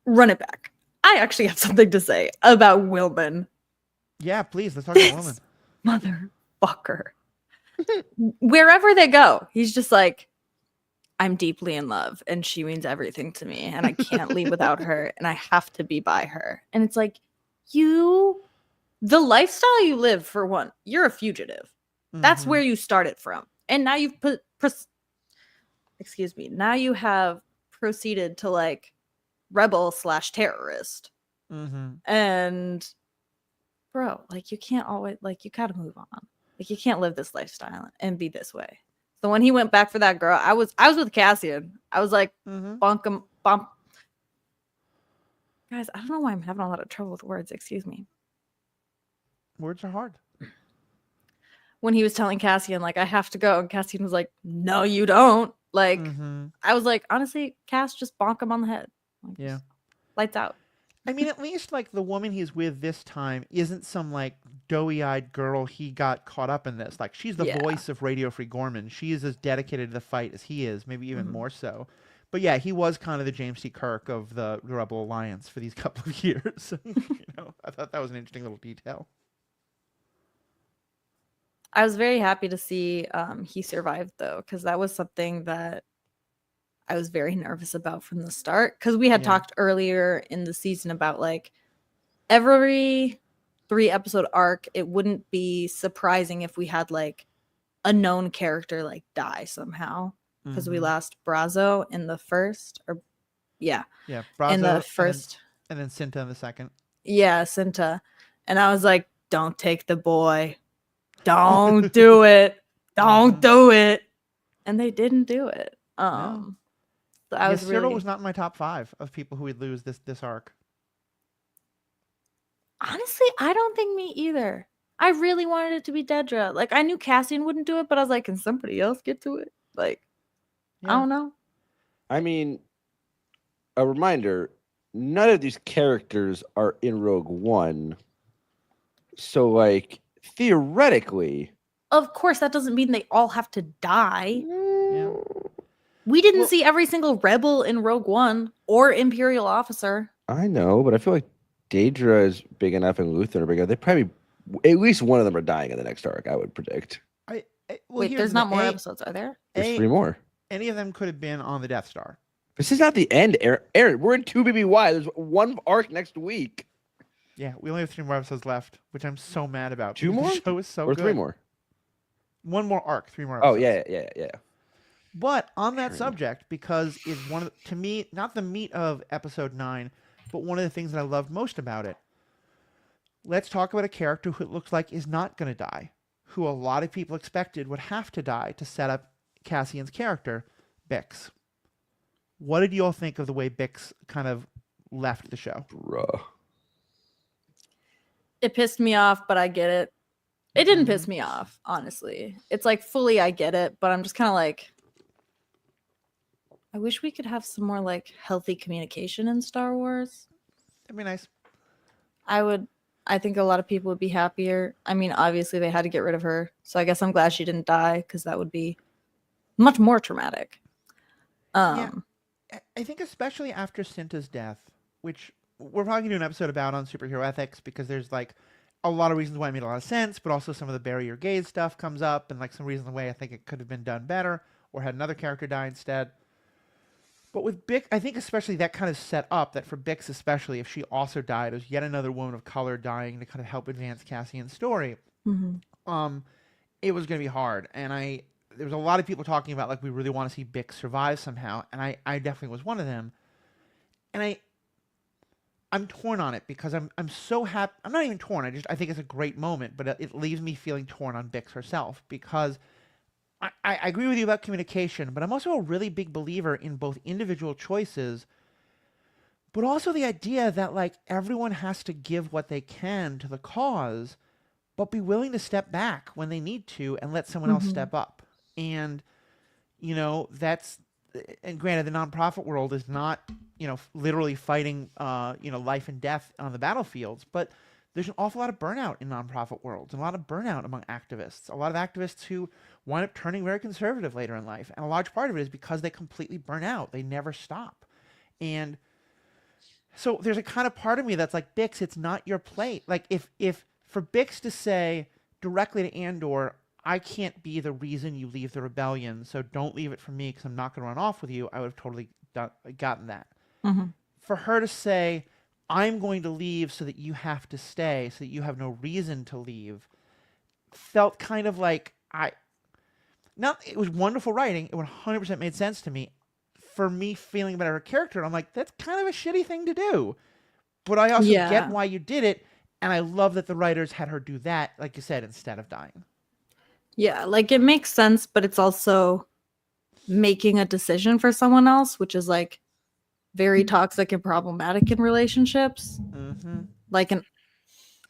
Run it back. I actually have something to say about Wilman. Yeah, please. Let's talk about Wilman. Motherfucker. Wherever they go, he's just like, I'm deeply in love, and she means everything to me, and I can't leave without her, and I have to be by her. And it's like, the lifestyle you live, for one, you're a fugitive. That's where you started from. And now you've now you have proceeded to like rebel/terrorist. And bro, like you can't always, like you gotta move on. Like you can't live this lifestyle and be this way. So when he went back for that girl, I was with Cassian. I was like, bump. Guys, I don't know why I'm having a lot of trouble with words. Excuse me. Words are hard. When he was telling Cassian, like, I have to go, and Cassian was like, no, you don't. Like, I was like, honestly, Cass, just bonk him on the head. Like, yeah. Lights out. I mean, at least, like, the woman he's with this time isn't some, like, doughy-eyed girl he got caught up in this. Like, she's the voice of Radio Free Gorman. She is as dedicated to the fight as he is, maybe even more so. But, yeah, he was kind of the James T. Kirk of the Rebel Alliance for these couple of years. I thought that was an interesting little detail. I was very happy to see he survived, though, because that was something that I was very nervous about from the start. Because we had talked earlier in the season about, like, every 3-episode arc, it wouldn't be surprising if we had, like, a known character, like, die somehow. Because we lost Brazo in the first, Yeah, Brazo in the first. And then Cinta in the second. Yeah, Cinta. And I was like, don't take the boy. Don't do it. Don't do it. And they didn't do it. So I was Cyril really... was not in my top 5 of people who would lose this arc. Honestly, I don't think me either. I really wanted it to be Dedra. Like, I knew Cassian wouldn't do it, but I was like, can somebody else get to it? Like, I don't know. I mean, a reminder, none of these characters are in Rogue One. So, like, theoretically, of course, that doesn't mean they all have to die. Yeah. We didn't see every single rebel in Rogue One or Imperial officer. I know, but I feel like Daedra is big enough and Luthen are big enough. They probably, at least one of them are dying in the next arc, I would predict. Wait, there's not more episodes, are there? There's 3 more. Any of them could have been on the Death Star. This is not the end, Aaron. We're in 2 BBY. There's one arc next week. Yeah, we only have 3 more episodes left, which I'm so mad about. 2 more? The show is so or good. 3 more? 1 more arc, 3 more episodes. Oh, yeah. But on that True. subject, because it's one of, to me, not the meat of episode 9, but one of the things that I loved most about it. Let's talk about a character who it looks like is not going to die, who a lot of people expected would have to die to set up Cassian's character, Bix. What did you all think of the way Bix kind of left the show? Bruh. It pissed me off, but I get it. It didn't Mm-hmm. piss me off, honestly. It's like fully I get it, but I'm just kind of like, I wish we could have some more like healthy communication in Star Wars. That'd be nice. I think a lot of people would be happier. I mean, obviously they had to get rid of her. So I guess I'm glad she didn't die because that would be much more traumatic. Yeah. I think especially after Cinta's death, which we're probably gonna do an episode about on superhero ethics, because there's like a lot of reasons why it made a lot of sense, but also some of the bury your gaze stuff comes up, and like some reasons why I think it could have been done better or had another character die instead. But with Bix, I think especially that kind of set up that for Bix, especially if she also died, it was yet another woman of color dying to kind of help advance Cassian's story. Um, it was going to be hard, and there was a lot of people talking about like we really want to see Bix survive somehow, and I definitely was one of them, and I'm torn on it because I'm so happy. I'm not even torn. I think it's a great moment, but it leaves me feeling torn on Bix herself because I agree with you about communication, but I'm also a really big believer in both individual choices, but also the idea that like everyone has to give what they can to the cause, but be willing to step back when they need to and let someone else step up. And that's, and granted, the nonprofit world is not literally fighting life and death on the battlefields, but there's an awful lot of burnout in nonprofit worlds, and a lot of burnout among activists. A lot of activists who wind up turning very conservative later in life, and a large part of it is because they completely burn out. They never stop, and so there's a kind of part of me that's like, Bix, it's not your plate. Like if for Bix to say directly to Andor, I can't be the reason you leave the rebellion, so don't leave it for me because I'm not going to run off with you, I would have totally gotten that. For her to say, I'm going to leave so that you have to stay, so that you have no reason to leave, felt kind of like it was wonderful writing. It 100% made sense to me. For me feeling about her character, I'm like, that's kind of a shitty thing to do. But I also get why you did it, and I love that the writers had her do that, like you said, instead of dying. Yeah, like it makes sense, but it's also making a decision for someone else, which is like very toxic and problematic in relationships. Like an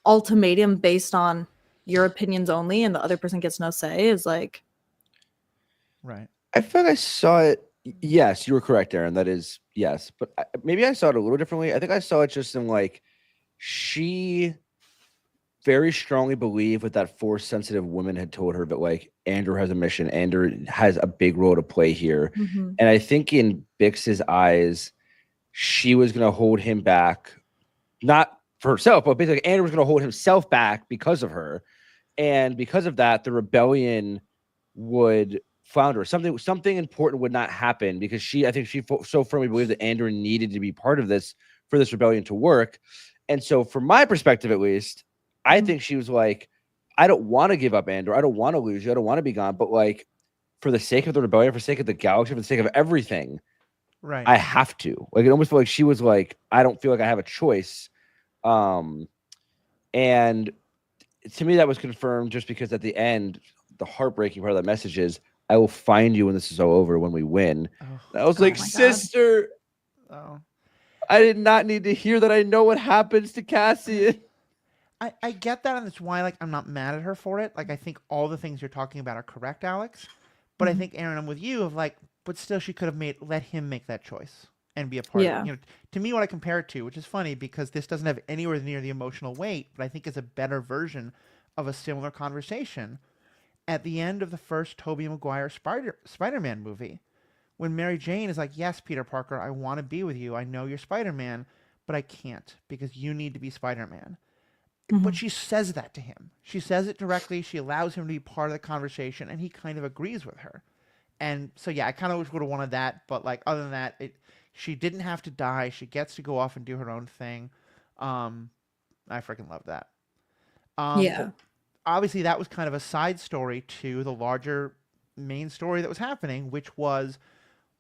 ultimatum based on your opinions only and the other person gets no say is like, right. I feel like I saw it. Yes, you were correct, Aaron. That is yes, but maybe I saw it a little differently. I think I saw it just in like she very strongly believed what that force sensitive woman had told her, but like Andrew has a mission. Andrew has a big role to play here, and I think in Bix's eyes, she was going to hold him back, not for herself, but basically Andrew was going to hold himself back because of her, and because of that, the rebellion would flounder. Something important would not happen because I think she so firmly believed that Andrew needed to be part of this for this rebellion to work. And so from my perspective, at least, I think she was like, I don't want to give up Andor. I don't want to lose you. I don't want to be gone. But like, for the sake of the rebellion, for the sake of the galaxy, for the sake of everything, right, I have to. Like, it almost felt like she was like, I don't feel like I have a choice. And to me, that was confirmed just because at the end, the heartbreaking part of that message is, I will find you when this is all over, when we win. I was like, sister, I did not need to hear that. I know what happens to Cassian. I get that, and that's why like I'm not mad at her for it. Like I think all the things you're talking about are correct, Alex. But I think, Aaron, I'm with you of like, but still she could have let him make that choice and be a part of it. To me, what I compare it to, which is funny because this doesn't have anywhere near the emotional weight, but I think it's a better version of a similar conversation at the end of the first Tobey Maguire Spider-Man movie, when Mary Jane is like, yes, Peter Parker, I want to be with you. I know you're Spider-Man, but I can't because you need to be Spider-Man. But she says that to him. She says it directly. She allows him to be part of the conversation, and he kind of agrees with her. And so, yeah, I kind of wish would have wanted that. But like, other than that, she didn't have to die. She gets to go off and do her own thing. I freaking love that. But obviously, that was kind of a side story to the larger main story that was happening, which was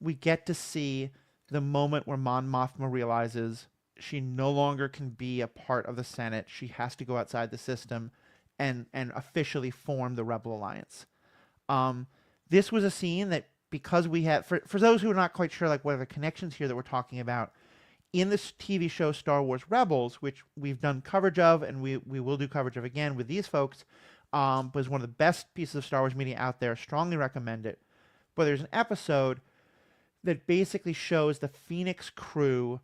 we get to see the moment where Mon Mothma realizes she no longer can be a part of the Senate. She has to go outside the system and officially form the Rebel Alliance. Um, this was a scene that, because we had, for those who are not quite sure, like, what are the connections here that we're talking about, in this TV show Star Wars Rebels, which we've done coverage of and we will do coverage of again with these folks, was one of the best pieces of Star Wars media out there. Strongly recommend it. But there's an episode that basically shows the Phoenix crew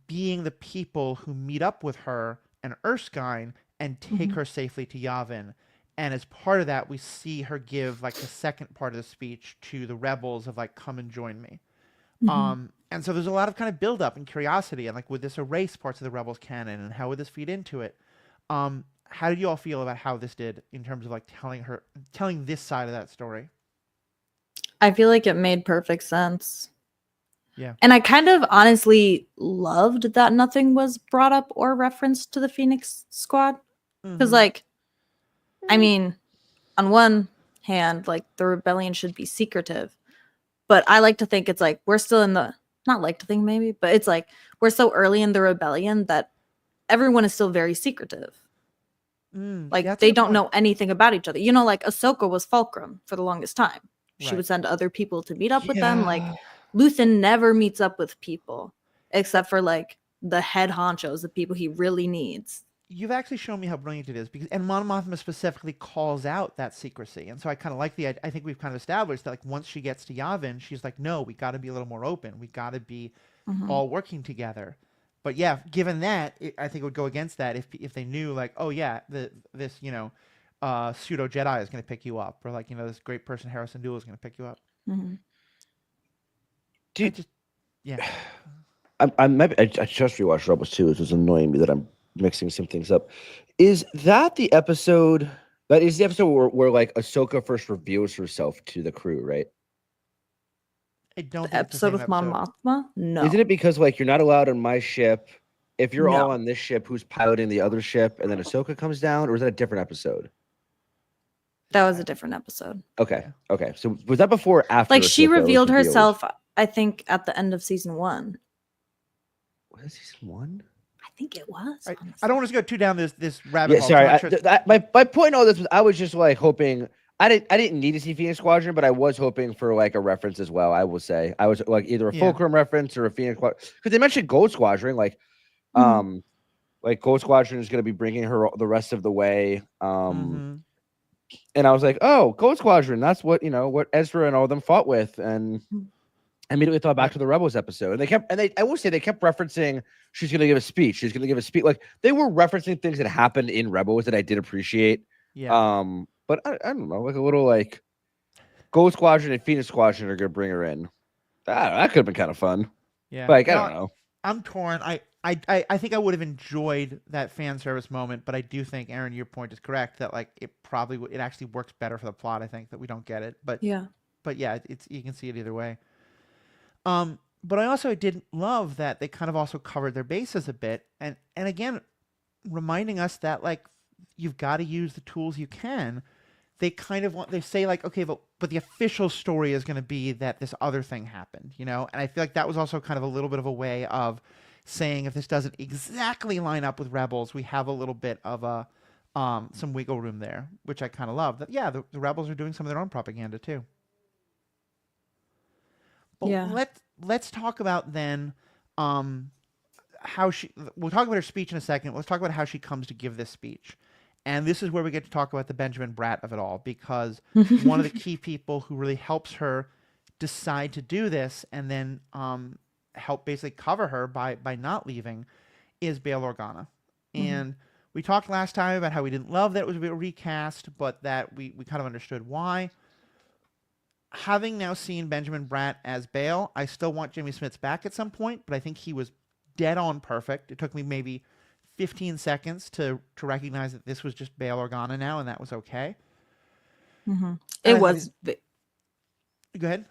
being the people who meet up with her and Erskine and take her safely to Yavin. And as part of that, we see her give like the second part of the speech to the rebels of like, come and join me. And so there's a lot of kind of build up and curiosity and like, would this erase parts of the rebels canon and how would this feed into it? How did you all feel about how this did in terms of like telling this side of that story? I feel like it made perfect sense. Yeah. And I kind of honestly loved that nothing was brought up or referenced to the Phoenix Squad. Because, like, I mean, on one hand, like, the rebellion should be secretive. But I like to think it's like, we're still in the, not like to think maybe, but it's like, we're so early in the rebellion that everyone is still very secretive. Like, they don't know anything about each other. You know, like, Ahsoka was Fulcrum for the longest time. She would send other people to meet up with them. Like, Luthen never meets up with people except for like the head honchos, the people he really needs. You've actually shown me how brilliant it is, because and Mon Mothma specifically calls out that secrecy, and so I kind of like I think we've kind of established that like once she gets to Yavin, she's like, no, we got to be a little more open. We got to be all working together. But yeah, given that, I think it would go against that if they knew like, oh yeah, this pseudo Jedi is going to pick you up, or like this great person Harrison Dewell is going to pick you up. Dude, yeah. I just rewatched Rebels 2. It was annoying me that I'm mixing some things up. Is that the episode? That is the episode where like Ahsoka first reveals herself to the crew, right? I don't. The episode with Mon Mothma? No. Isn't it because like you're not allowed on my ship? If you're all on this ship, who's piloting the other ship, and then Ahsoka comes down, or is that a different episode? That was a different episode. Okay. Okay. So was that before or after? Like she Ahsoka was revealed revealed? herself, I think, at the end of season 1. Was it season 1? I think it was. Right. I don't want us to go too down this rabbit hole. Sorry. My point in all this was I was just like hoping I didn't need to see Phoenix Squadron, but I was hoping for like a reference as well. I will say I was like either a Fulcrum reference or a Phoenix Squadron, because they mentioned Gold Squadron, like like Gold Squadron is going to be bringing her the rest of the way. And I was like, oh, Gold Squadron, that's what what Ezra and all of them fought with, and I immediately thought back to the Rebels episode, and I will say they kept referencing she's going to give a speech. She's going to give a speech. Like they were referencing things that happened in Rebels that I did appreciate. Yeah. But I don't know, like a little like Gold Squadron and Phoenix Squadron are going to bring her in. That could have been kind of fun. Yeah. Like I don't know. I'm torn. I think I would have enjoyed that fan service moment, but I do think, Aaron, your point is correct that like it probably it actually works better for the plot. I think that we don't get it, but yeah, it's you can see it either way. But I also did love that they kind of also covered their bases a bit, and again, reminding us that like you've got to use the tools you can. They kind of they say like, okay, but the official story is going to be that this other thing happened, and I feel like that was also kind of a little bit of a way of saying if this doesn't exactly line up with Rebels, we have a little bit of a some wiggle room there, which I kind of love. That the Rebels are doing some of their own propaganda too. But let's talk about then how we'll talk about her speech in a second. Let's talk about how she comes to give this speech. And this is where we get to talk about the Benjamin Bratt of it all, because one of the key people who really helps her decide to do this and then help basically cover her by not leaving is Bail Organa. And we talked last time about how we didn't love that it was a bit recast, but that we kind of understood why. Having now seen Benjamin Bratt as Bail, I still want Jimmy Smits back at some point, but I think he was dead on perfect. It took me maybe 15 seconds to recognize that this was just Bail Organa now, and that was okay. It was. Go ahead.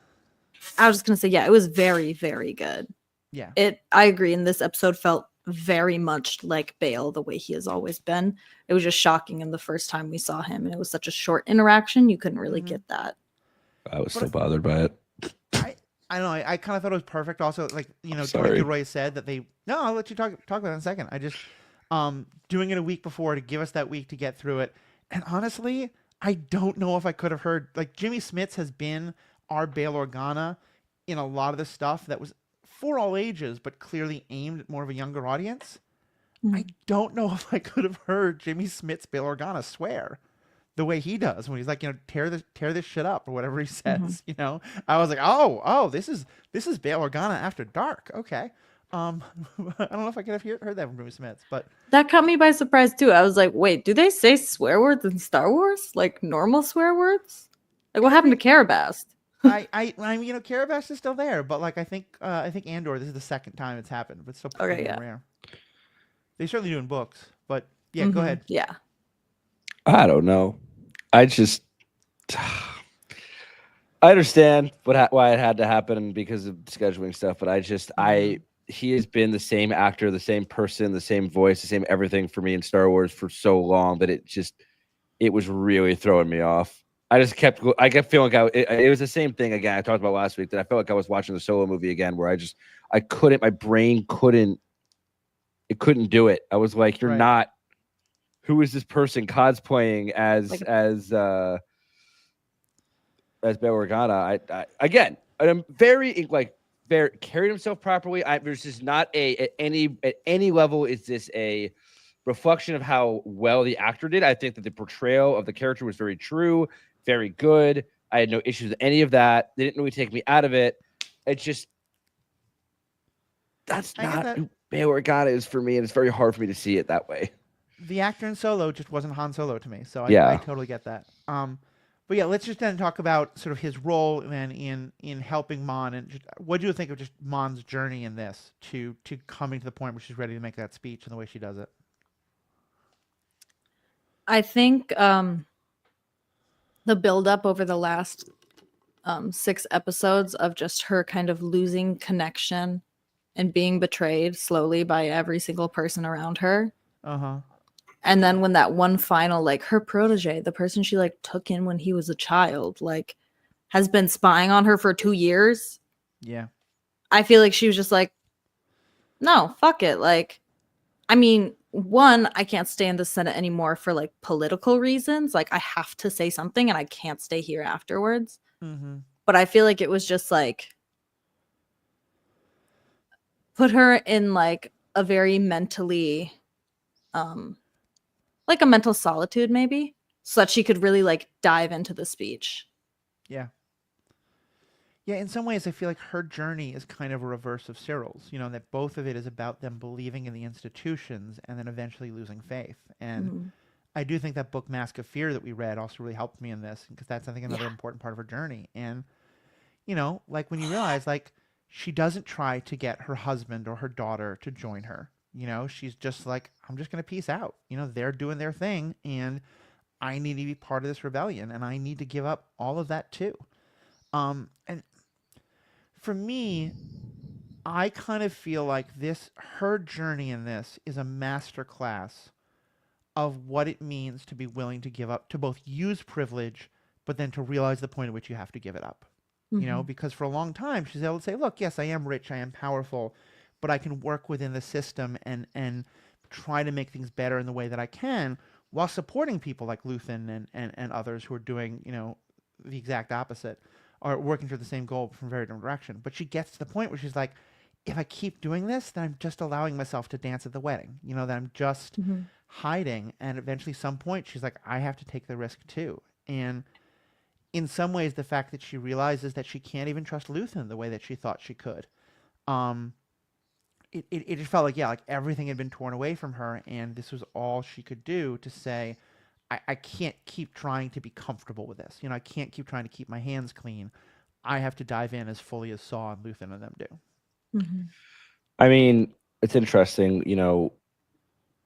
I was just gonna say, yeah, it was very, very good. Yeah. I agree. And this episode felt very much like Bail, the way he has always been. It was just shocking in the first time we saw him, and it was such a short interaction, you couldn't really get that. I was But still bothered by it. I don't know. I kind of thought it was perfect. Also, like like Sorry. Roy said that they. No, I'll let you talk about it in a second. I just doing it a week before to give us that week to get through it. And honestly, I don't know if I could have heard like Jimmy Smits has been our Bail Organa in a lot of the stuff that was for all ages, but clearly aimed at more of a younger audience. I don't know if I could have heard Jimmy Smits Bail Organa swear the way he does when he's like, tear this shit up or whatever he says. I was like, oh, this is Bail Organa after dark. Okay. I don't know if I could have heard that from Jimmy Smits, but That caught me by surprise too. I was like, wait, do they say swear words in Star Wars? Like normal swear words? Like what happened to Carabast? I mean, Carabas is still there, but like I think Andor, this is the second time it's happened, but still pretty Okay, yeah. rare. They certainly do in books, but yeah, go ahead. Yeah. I don't know. I just I understand why it had to happen because of scheduling stuff, but he has been the same actor, the same person, the same voice, the same everything for me in Star Wars for so long that it was really throwing me off. I kept feeling like it was the same thing again. I talked about last week that I felt like I was watching the Solo movie again, where my brain couldn't do it. I was like, you're Right. not. Who is this person cosplaying as Bail Organa? I'm very carried himself properly. There's just not at any level is this a reflection of how well the actor did. I think that the portrayal of the character was very true, very good. I had no issues with any of that. They didn't really take me out of it. It's just that's not who Bail Organa is for me, and it's very hard for me to see it that way. The actor in Solo just wasn't Han Solo to me, so Yeah. I totally get that. But yeah, let's just then talk about sort of his role then in helping Mon, and just, what do you think of just Mon's journey in this to coming to the point where she's ready to make that speech and the way she does it? I think the buildup over the last 6 episodes of just her kind of losing connection and being betrayed slowly by every single person around her. Uh-huh. And then when that one final, like her protege, the person she like took in when he was a child, like has been spying on her for 2 years. Yeah. I feel like she was just like, no, fuck it. Like, I mean, one, I can't stay in the Senate anymore for like political reasons. Like I have to say something and I can't stay here afterwards. Mm-hmm. But I feel like it was just like put her in like a very mentally like a mental solitude maybe, so that she could really like dive into the speech. Yeah. Yeah, in some ways I feel like her journey is kind of a reverse of Cyril's, that both of it is about them believing in the institutions and then eventually losing faith. And I do think that book Mask of Fear that we read also really helped me in this, because that's, I think, another important part of her journey. And like when you realize like she doesn't try to get her husband or her daughter to join her. She's just like, I'm just going to peace out. They're doing their thing and I need to be part of this rebellion and I need to give up all of that too. And for me, I kind of feel like her journey in this is a masterclass of what it means to be willing to give up, to both use privilege, but then to realize the point at which you have to give it up. Because for a long time she's able to say, look, yes, I am rich, I am powerful, but I can work within the system and try to make things better in the way that I can, while supporting people like Luthen and others who are doing, the exact opposite, or working toward the same goal from a very different direction. But she gets to the point where she's like, if I keep doing this, then I'm just allowing myself to dance at the wedding, that I'm just hiding. And eventually some point she's like, I have to take the risk too. And in some ways, the fact that she realizes that she can't even trust Luthen the way that she thought she could, it just felt like, like everything had been torn away from her, and this was all she could do to say, I can't keep trying to be comfortable with this. I can't keep trying to keep my hands clean. I have to dive in as fully as Saw and Luthen and them do. I mean, it's interesting,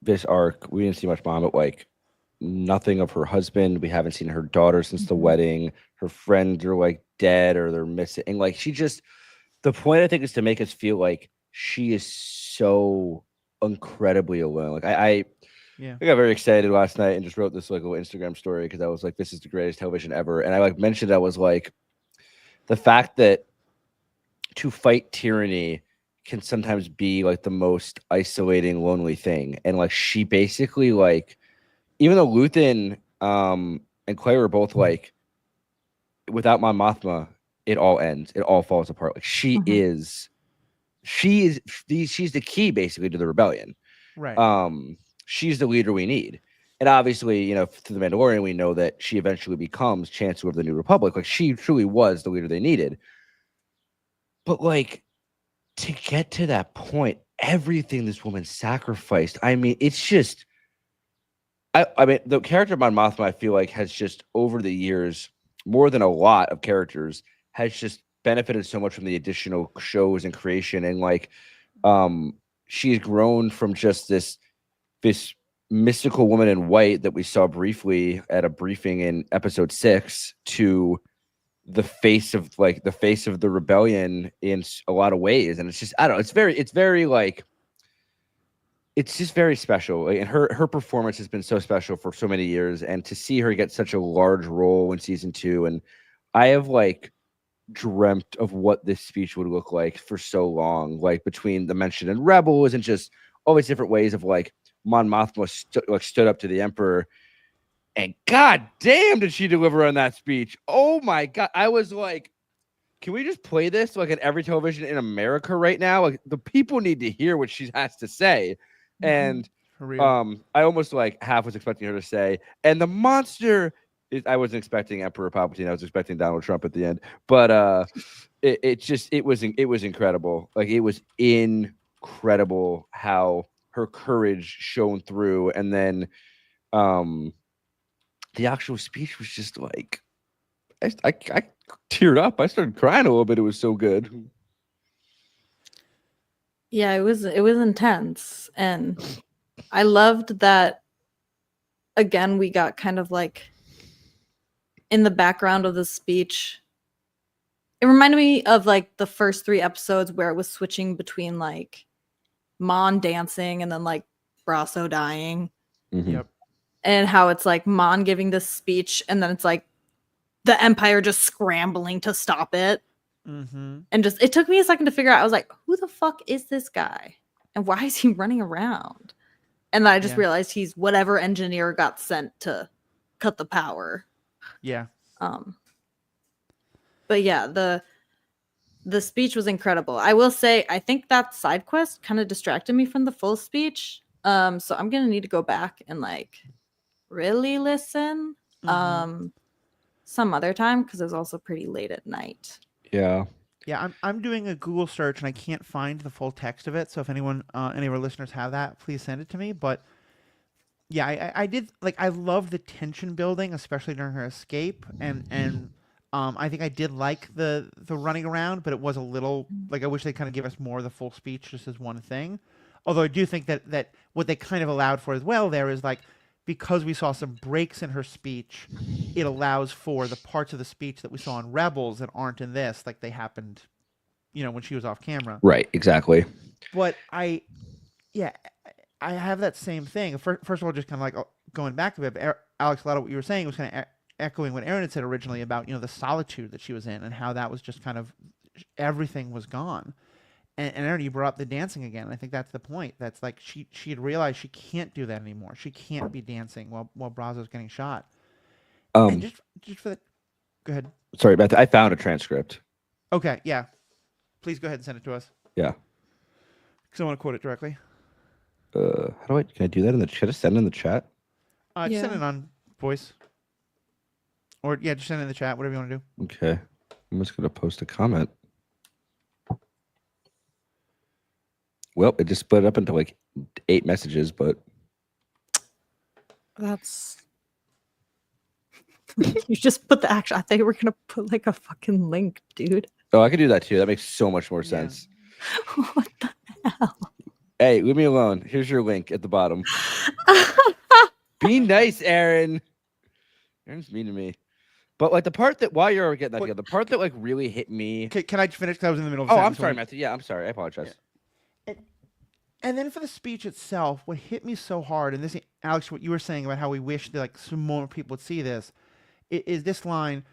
this arc, we didn't see much Mom, but like nothing of her husband. We haven't seen her daughter since the wedding. Her friends are like dead or they're missing. And like the point I think is to make us feel like she is so incredibly alone. Like I got very excited last night and just wrote this like little Instagram story because I was like, this is the greatest television ever. And I like mentioned, I was like, the fact that to fight tyranny can sometimes be like the most isolating, lonely thing. And like she basically like, even though Luthen and Clay were both like, without Mon Mothma, it all ends. It all falls apart. Like she's the key basically to the rebellion. Right. She's the leader we need. And obviously, you know, through the Mandalorian, we know that she eventually becomes Chancellor of the New Republic. Like she truly was the leader they needed. But like to get to that point, everything this woman sacrificed. I mean, it's just I mean, the character of Mon Mothma, I feel like, has just over the years, more than a lot of characters, has just benefited so much from the additional shows and creation. And like she's grown from just this mystical woman in white that we saw briefly at a briefing in episode 6 to the face of the rebellion in a lot of ways. And it's just, I don't know, it's very like, it's just very special. Like, and her performance has been so special for so many years, and to see her get such a large role in season 2, and I have like dreamt of what this speech would look like for so long, like between the mention in Rebels and just all these different ways of like Mon Mothma stood up to the Emperor, and god damn did she deliver on that speech. Oh my god, I was like, can we just play this like at every television in America right now? Like the people need to hear what she has to say. And I almost like half was expecting her to say, and the monster is, I wasn't expecting Emperor Palpatine, I was expecting Donald Trump at the end, but it was incredible. Like it was incredible how her courage shone through. And then the actual speech was just like, I teared up. I started crying a little bit. It was so good. Yeah, it was intense, and I loved that. Again, we got kind of like in the background of the speech. It reminded me of like the first 3 episodes where it was switching between like Mon dancing and then like Brasso dying. Yep. And how it's like Mon giving this speech and then it's like the Empire just scrambling to stop it. And just, it took me a second to figure out. I was like, who the fuck is this guy? And why is he running around? And then I just realized he's whatever engineer got sent to cut the power. Yeah. But yeah, the speech was incredible. I will say, I think that side quest kind of distracted me from the full speech. So I'm gonna need to go back and like really listen some other time, because it was also pretty late at night. Yeah. I'm doing a Google search and I can't find the full text of it. So if anyone, any of our listeners have that, please send it to me. But yeah, I did like, I love the tension building, especially during her escape, and I think I did like the running around, but it was a little like, I wish they kind of give us more of the full speech just as one thing. Although I do think that what they kind of allowed for as well there is like, because we saw some breaks in her speech, it allows for the parts of the speech that we saw in Rebels that aren't in this, like they happened, you know, when she was off camera. Right, exactly. But I have that same thing. First of all, just kind of like going back a bit, but Alex, a lot of what you were saying was kind of echoing what Aaron had said originally about, you know, the solitude that she was in and how that was just kind of, everything was gone. And Aaron, you brought up the dancing again. I think that's the point. That's like she had realized she can't do that anymore. She can't be dancing while Brazzo's getting shot. And just for the, go ahead. Sorry, Beth. I found a transcript. Okay, yeah. Please go ahead and send it to us. Yeah. Because I want to quote it directly. How do can I do that in the chat? Send in the chat. Just send it on voice. Or just send it in the chat. Whatever you want to do. Okay. I'm just gonna post a comment. Well, it just split up into like 8 messages, but that's you just put the action. I thought you were gonna put like a fucking link, dude. oh, I could do that too. That makes so much more sense. What the hell? Hey, leave me alone. Here's your link at the bottom. Be nice, Aaron. Aaron's mean to me. But like the part that, while you're getting that together, the part that like really hit me. Can I finish? Because I was in the middle of. Oh, I'm sorry, Matthew. Yeah, I'm sorry. I apologize. And then for the speech itself, what hit me so hard, and this, Alex, what you were saying about how we wish that like some more people would see this, is this line: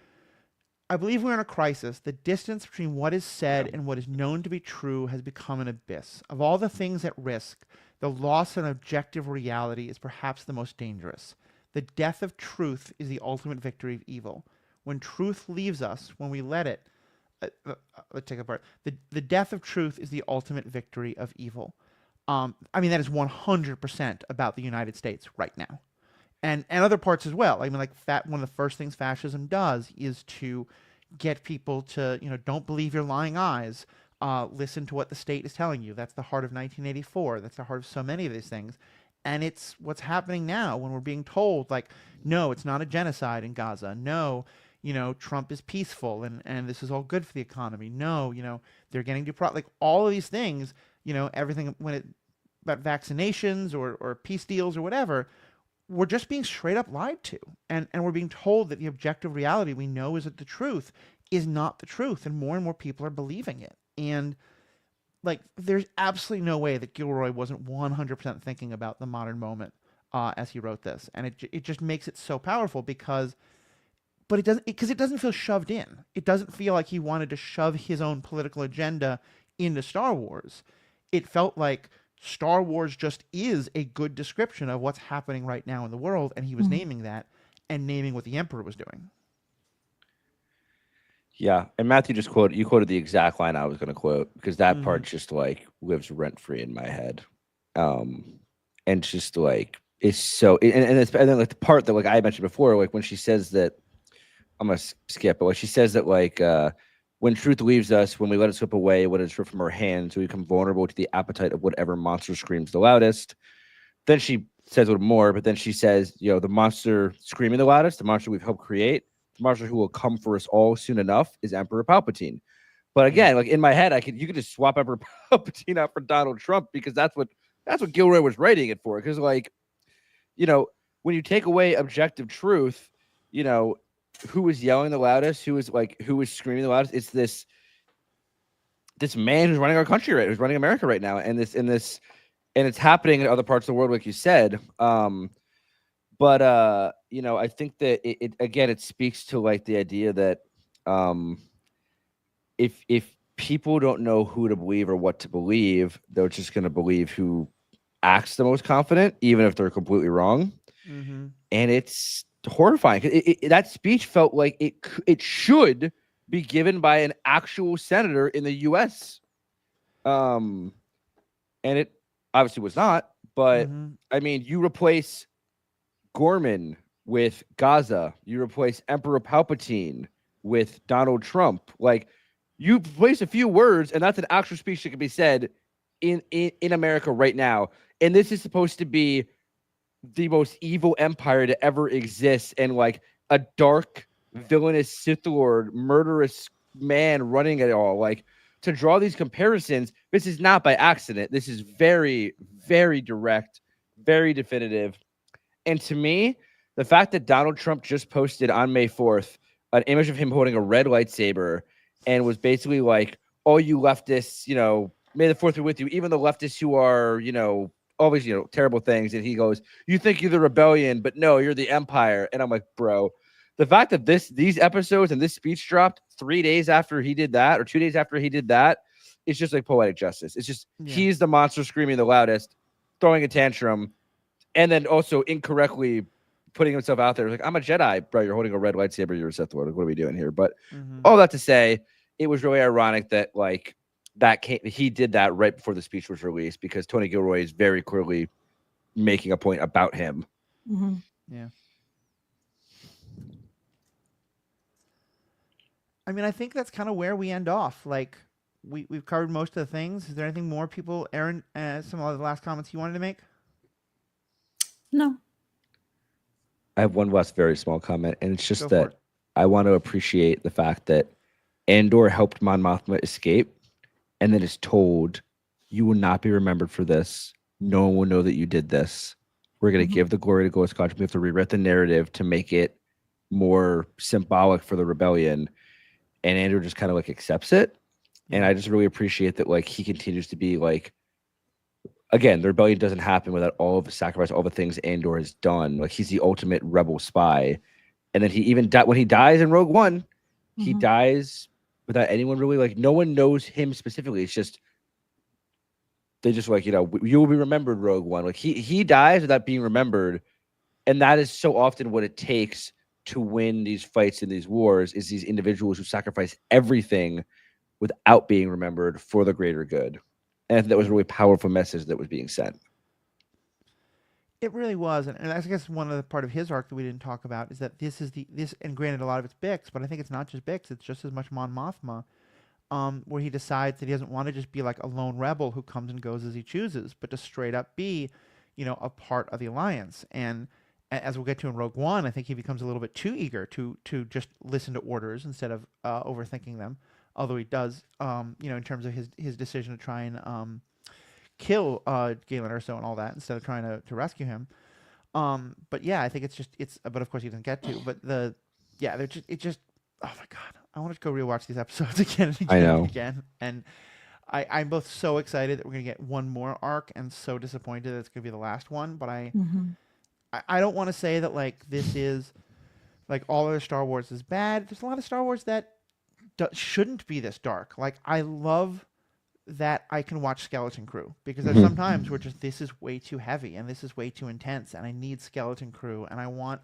I believe we're in a crisis. The distance between what is said and what is known to be true has become an abyss. Of all the things at risk, the loss of objective reality is perhaps the most dangerous. The death of truth is the ultimate victory of evil. When truth leaves us, when we let it, let's take it apart. The death of truth is the ultimate victory of evil. I mean, that is 100% about the United States right now. And other parts as well. I mean, like one of the first things fascism does is to get people to, don't believe your lying eyes. Listen to what the state is telling you. That's the heart of 1984. That's the heart of so many of these things. And it's what's happening now when we're being told, like, no, it's not a genocide in Gaza. No, Trump is peaceful and this is all good for the economy. No, they're getting like all of these things, everything about vaccinations or peace deals or whatever, we're just being straight up lied to. And we're being told that the objective reality we know is that the truth is not the truth. And more people are believing it. And like, there's absolutely no way that Gilroy wasn't 100% thinking about the modern moment as he wrote this. And it just makes it so powerful because it doesn't feel shoved in. It doesn't feel like he wanted to shove his own political agenda into Star Wars. It felt like Star Wars just is a good description of what's happening right now in the world, and he was naming that and naming what the Emperor was doing. Yeah, and Matthew you quoted the exact line I was going to quote, because that part just like lives rent free in my head, and just like it's so and then like the part that like I mentioned before, like when she says that, I'm gonna skip, but like she says that like when truth leaves us, when we let it slip away, when it's ripped from our hands, we become vulnerable to the appetite of whatever monster screams the loudest. Then she says a little more, but then she says, the monster screaming the loudest, the monster we've helped create, the monster who will come for us all soon enough, is Emperor Palpatine. But again, like in my head, you could just swap Emperor Palpatine out for Donald Trump, because that's what Gilroy was writing it for. Because like, when you take away objective truth, who is yelling the loudest, who is screaming the loudest? It's this man who's running our country, right? Who's running America right now, and it's happening in other parts of the world, like you said. But I think that it speaks to like the idea that if people don't know who to believe or what to believe, they're just going to believe who acts the most confident, even if they're completely wrong. Mm-hmm. And it's horrifying. That speech felt like it should be given by an actual senator in the U.S. And it obviously was not. But I mean, you replace Gorman with Gaza, you replace Emperor Palpatine with Donald Trump. Like, you place a few words, and that's an actual speech that can be said in America right now. And this is supposed to be the most evil empire to ever exist, and like a dark, villainous Sith Lord, murderous man running it all. Like, to draw these comparisons, this is not by accident. This is very, very direct, very definitive. And to me, the fact that Donald Trump just posted on May 4th an image of him holding a red lightsaber and was basically like, all you leftists, may the 4th be with you, even the leftists who are, always, terrible things. And he goes, you think you're the rebellion, but no, you're the empire. And I'm like, bro, the fact that these episodes and this speech dropped 3 days after he did that, or 2 days after he did that, it's just like poetic justice. It's just, he's the monster screaming the loudest, throwing a tantrum, and then also incorrectly putting himself out there. Like, I'm a Jedi, bro. You're holding a red lightsaber. You're a Sith Lord. Like, what are we doing here? But all that to say, it was really ironic that like he did that right before the speech was released, because Tony Gilroy is very clearly making a point about him. Mm-hmm. Yeah. I mean, I think that's kind of where we end off. Like, we've covered most of the things. Is there anything more, people? Aaron, some of the last comments you wanted to make? No. I have one last very small comment, and it's just Go that I want to appreciate the fact that Andor helped Mon Mothma escape, and then is told, you will not be remembered for this. No one will know that you did this. We're going to give the glory to Ghost Country. We have to rewrite the narrative to make it more symbolic for the rebellion. And Andor just kind of like accepts it. And I just really appreciate that, like, he continues to be like, again, the rebellion doesn't happen without all of the sacrifice, all the things Andor has done. Like, he's the ultimate rebel spy. And then he even when he dies in Rogue One, He Mhm. dies without anyone really like. No one knows him specifically. It's just they just like you will be remembered, Rogue One. Like he dies without being remembered, and that is so often what it takes to win these fights in these wars. Is these individuals who sacrifice everything without being remembered for the greater good. And I think that was a really powerful message that was being sent. It really was, and I guess one of the part of his arc that we didn't talk about is that this, and granted, a lot of it's Bix, but I think it's not just Bix; it's just as much Mon Mothma, where he decides that he doesn't want to just be like a lone rebel who comes and goes as he chooses, but to straight up be, a part of the alliance. And as we'll get to in Rogue One, I think he becomes a little bit too eager to just listen to orders instead of overthinking them. Although he does, in terms of his decision to try and kill Galen Erso and all that instead of trying to rescue him. But yeah, I think but of course he doesn't get to. But it just, oh my god, I want to go rewatch these episodes again and I again and know. again. And I'm both so excited that we're gonna get one more arc, and so disappointed that it's gonna be the last one. But Mhm. I don't want to say that like this is like all other Star Wars is bad. There's a lot of Star Wars that shouldn't be this dark. Like I love that I can watch Skeleton Crew because there's some times where just this is way too heavy and this is way too intense and I need Skeleton Crew and I want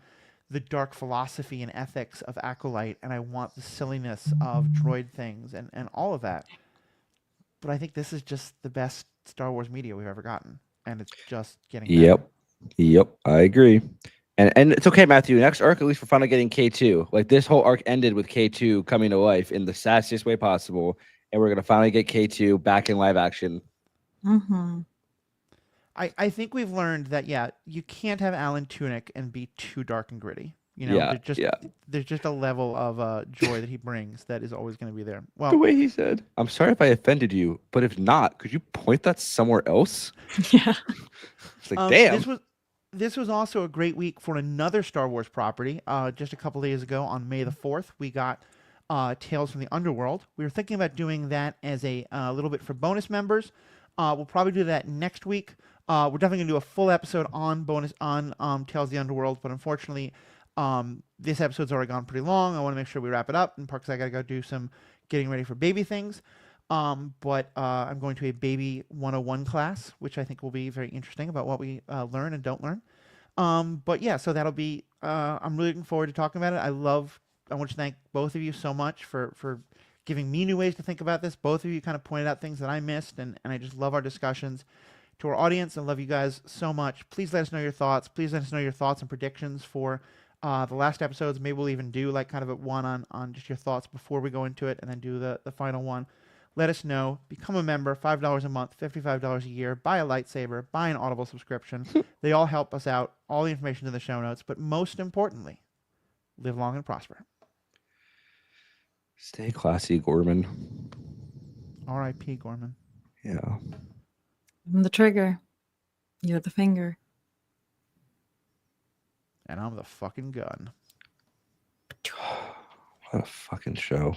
the dark philosophy and ethics of Acolyte and I want the silliness of droid things and all of that. But I think this is just the best Star Wars media we've ever gotten and it's just getting better. Yep, I agree. And it's okay, Matthew. Next arc, at least we're finally getting K2. Like this whole arc ended with K2 coming to life in the sassiest way possible, and we're gonna finally get K2 back in live action. Mhm. I think we've learned that you can't have Alan Tudyk and be too dark and gritty. Yeah, yeah. There's just a level of joy that he brings that is always going to be there. The Well, way he said, "I'm sorry if I offended you, but if not, could you point that somewhere else?" Yeah. It's like, damn. this was also a great week for another Star Wars property. Just a couple days ago on May the 4th, we got Tales from the Underworld. We were thinking about doing that as a little bit for bonus members. We'll probably do that next week. We're definitely gonna do a full episode on Tales of the Underworld, but unfortunately, this episode's already gone pretty long. I want to make sure we wrap it up, and Parks, I gotta go do some getting ready for baby things. But I'm going to a baby 101 class, which I think will be very interesting about what we learn and don't learn. But yeah, so that'll be. I'm really looking forward to talking about it. I want to thank both of you so much for giving me new ways to think about this. Both of you kind of pointed out things that I missed, and I just love our discussions. To our audience, I love you guys so much. Please let us know your thoughts. Please let us know your thoughts and predictions for the last episodes. Maybe we'll even do like kind of a one on just your thoughts before we go into it, and then do the final one. Let us know. Become a member. $5 a month, $55 a year. Buy a lightsaber. Buy an Audible subscription. They all help us out. All the information in the show notes. But most importantly, live long and prosper. Stay classy, Gorman. R.I.P. Gorman. Yeah. I'm the trigger. You're the finger. And I'm the fucking gun. What a fucking show.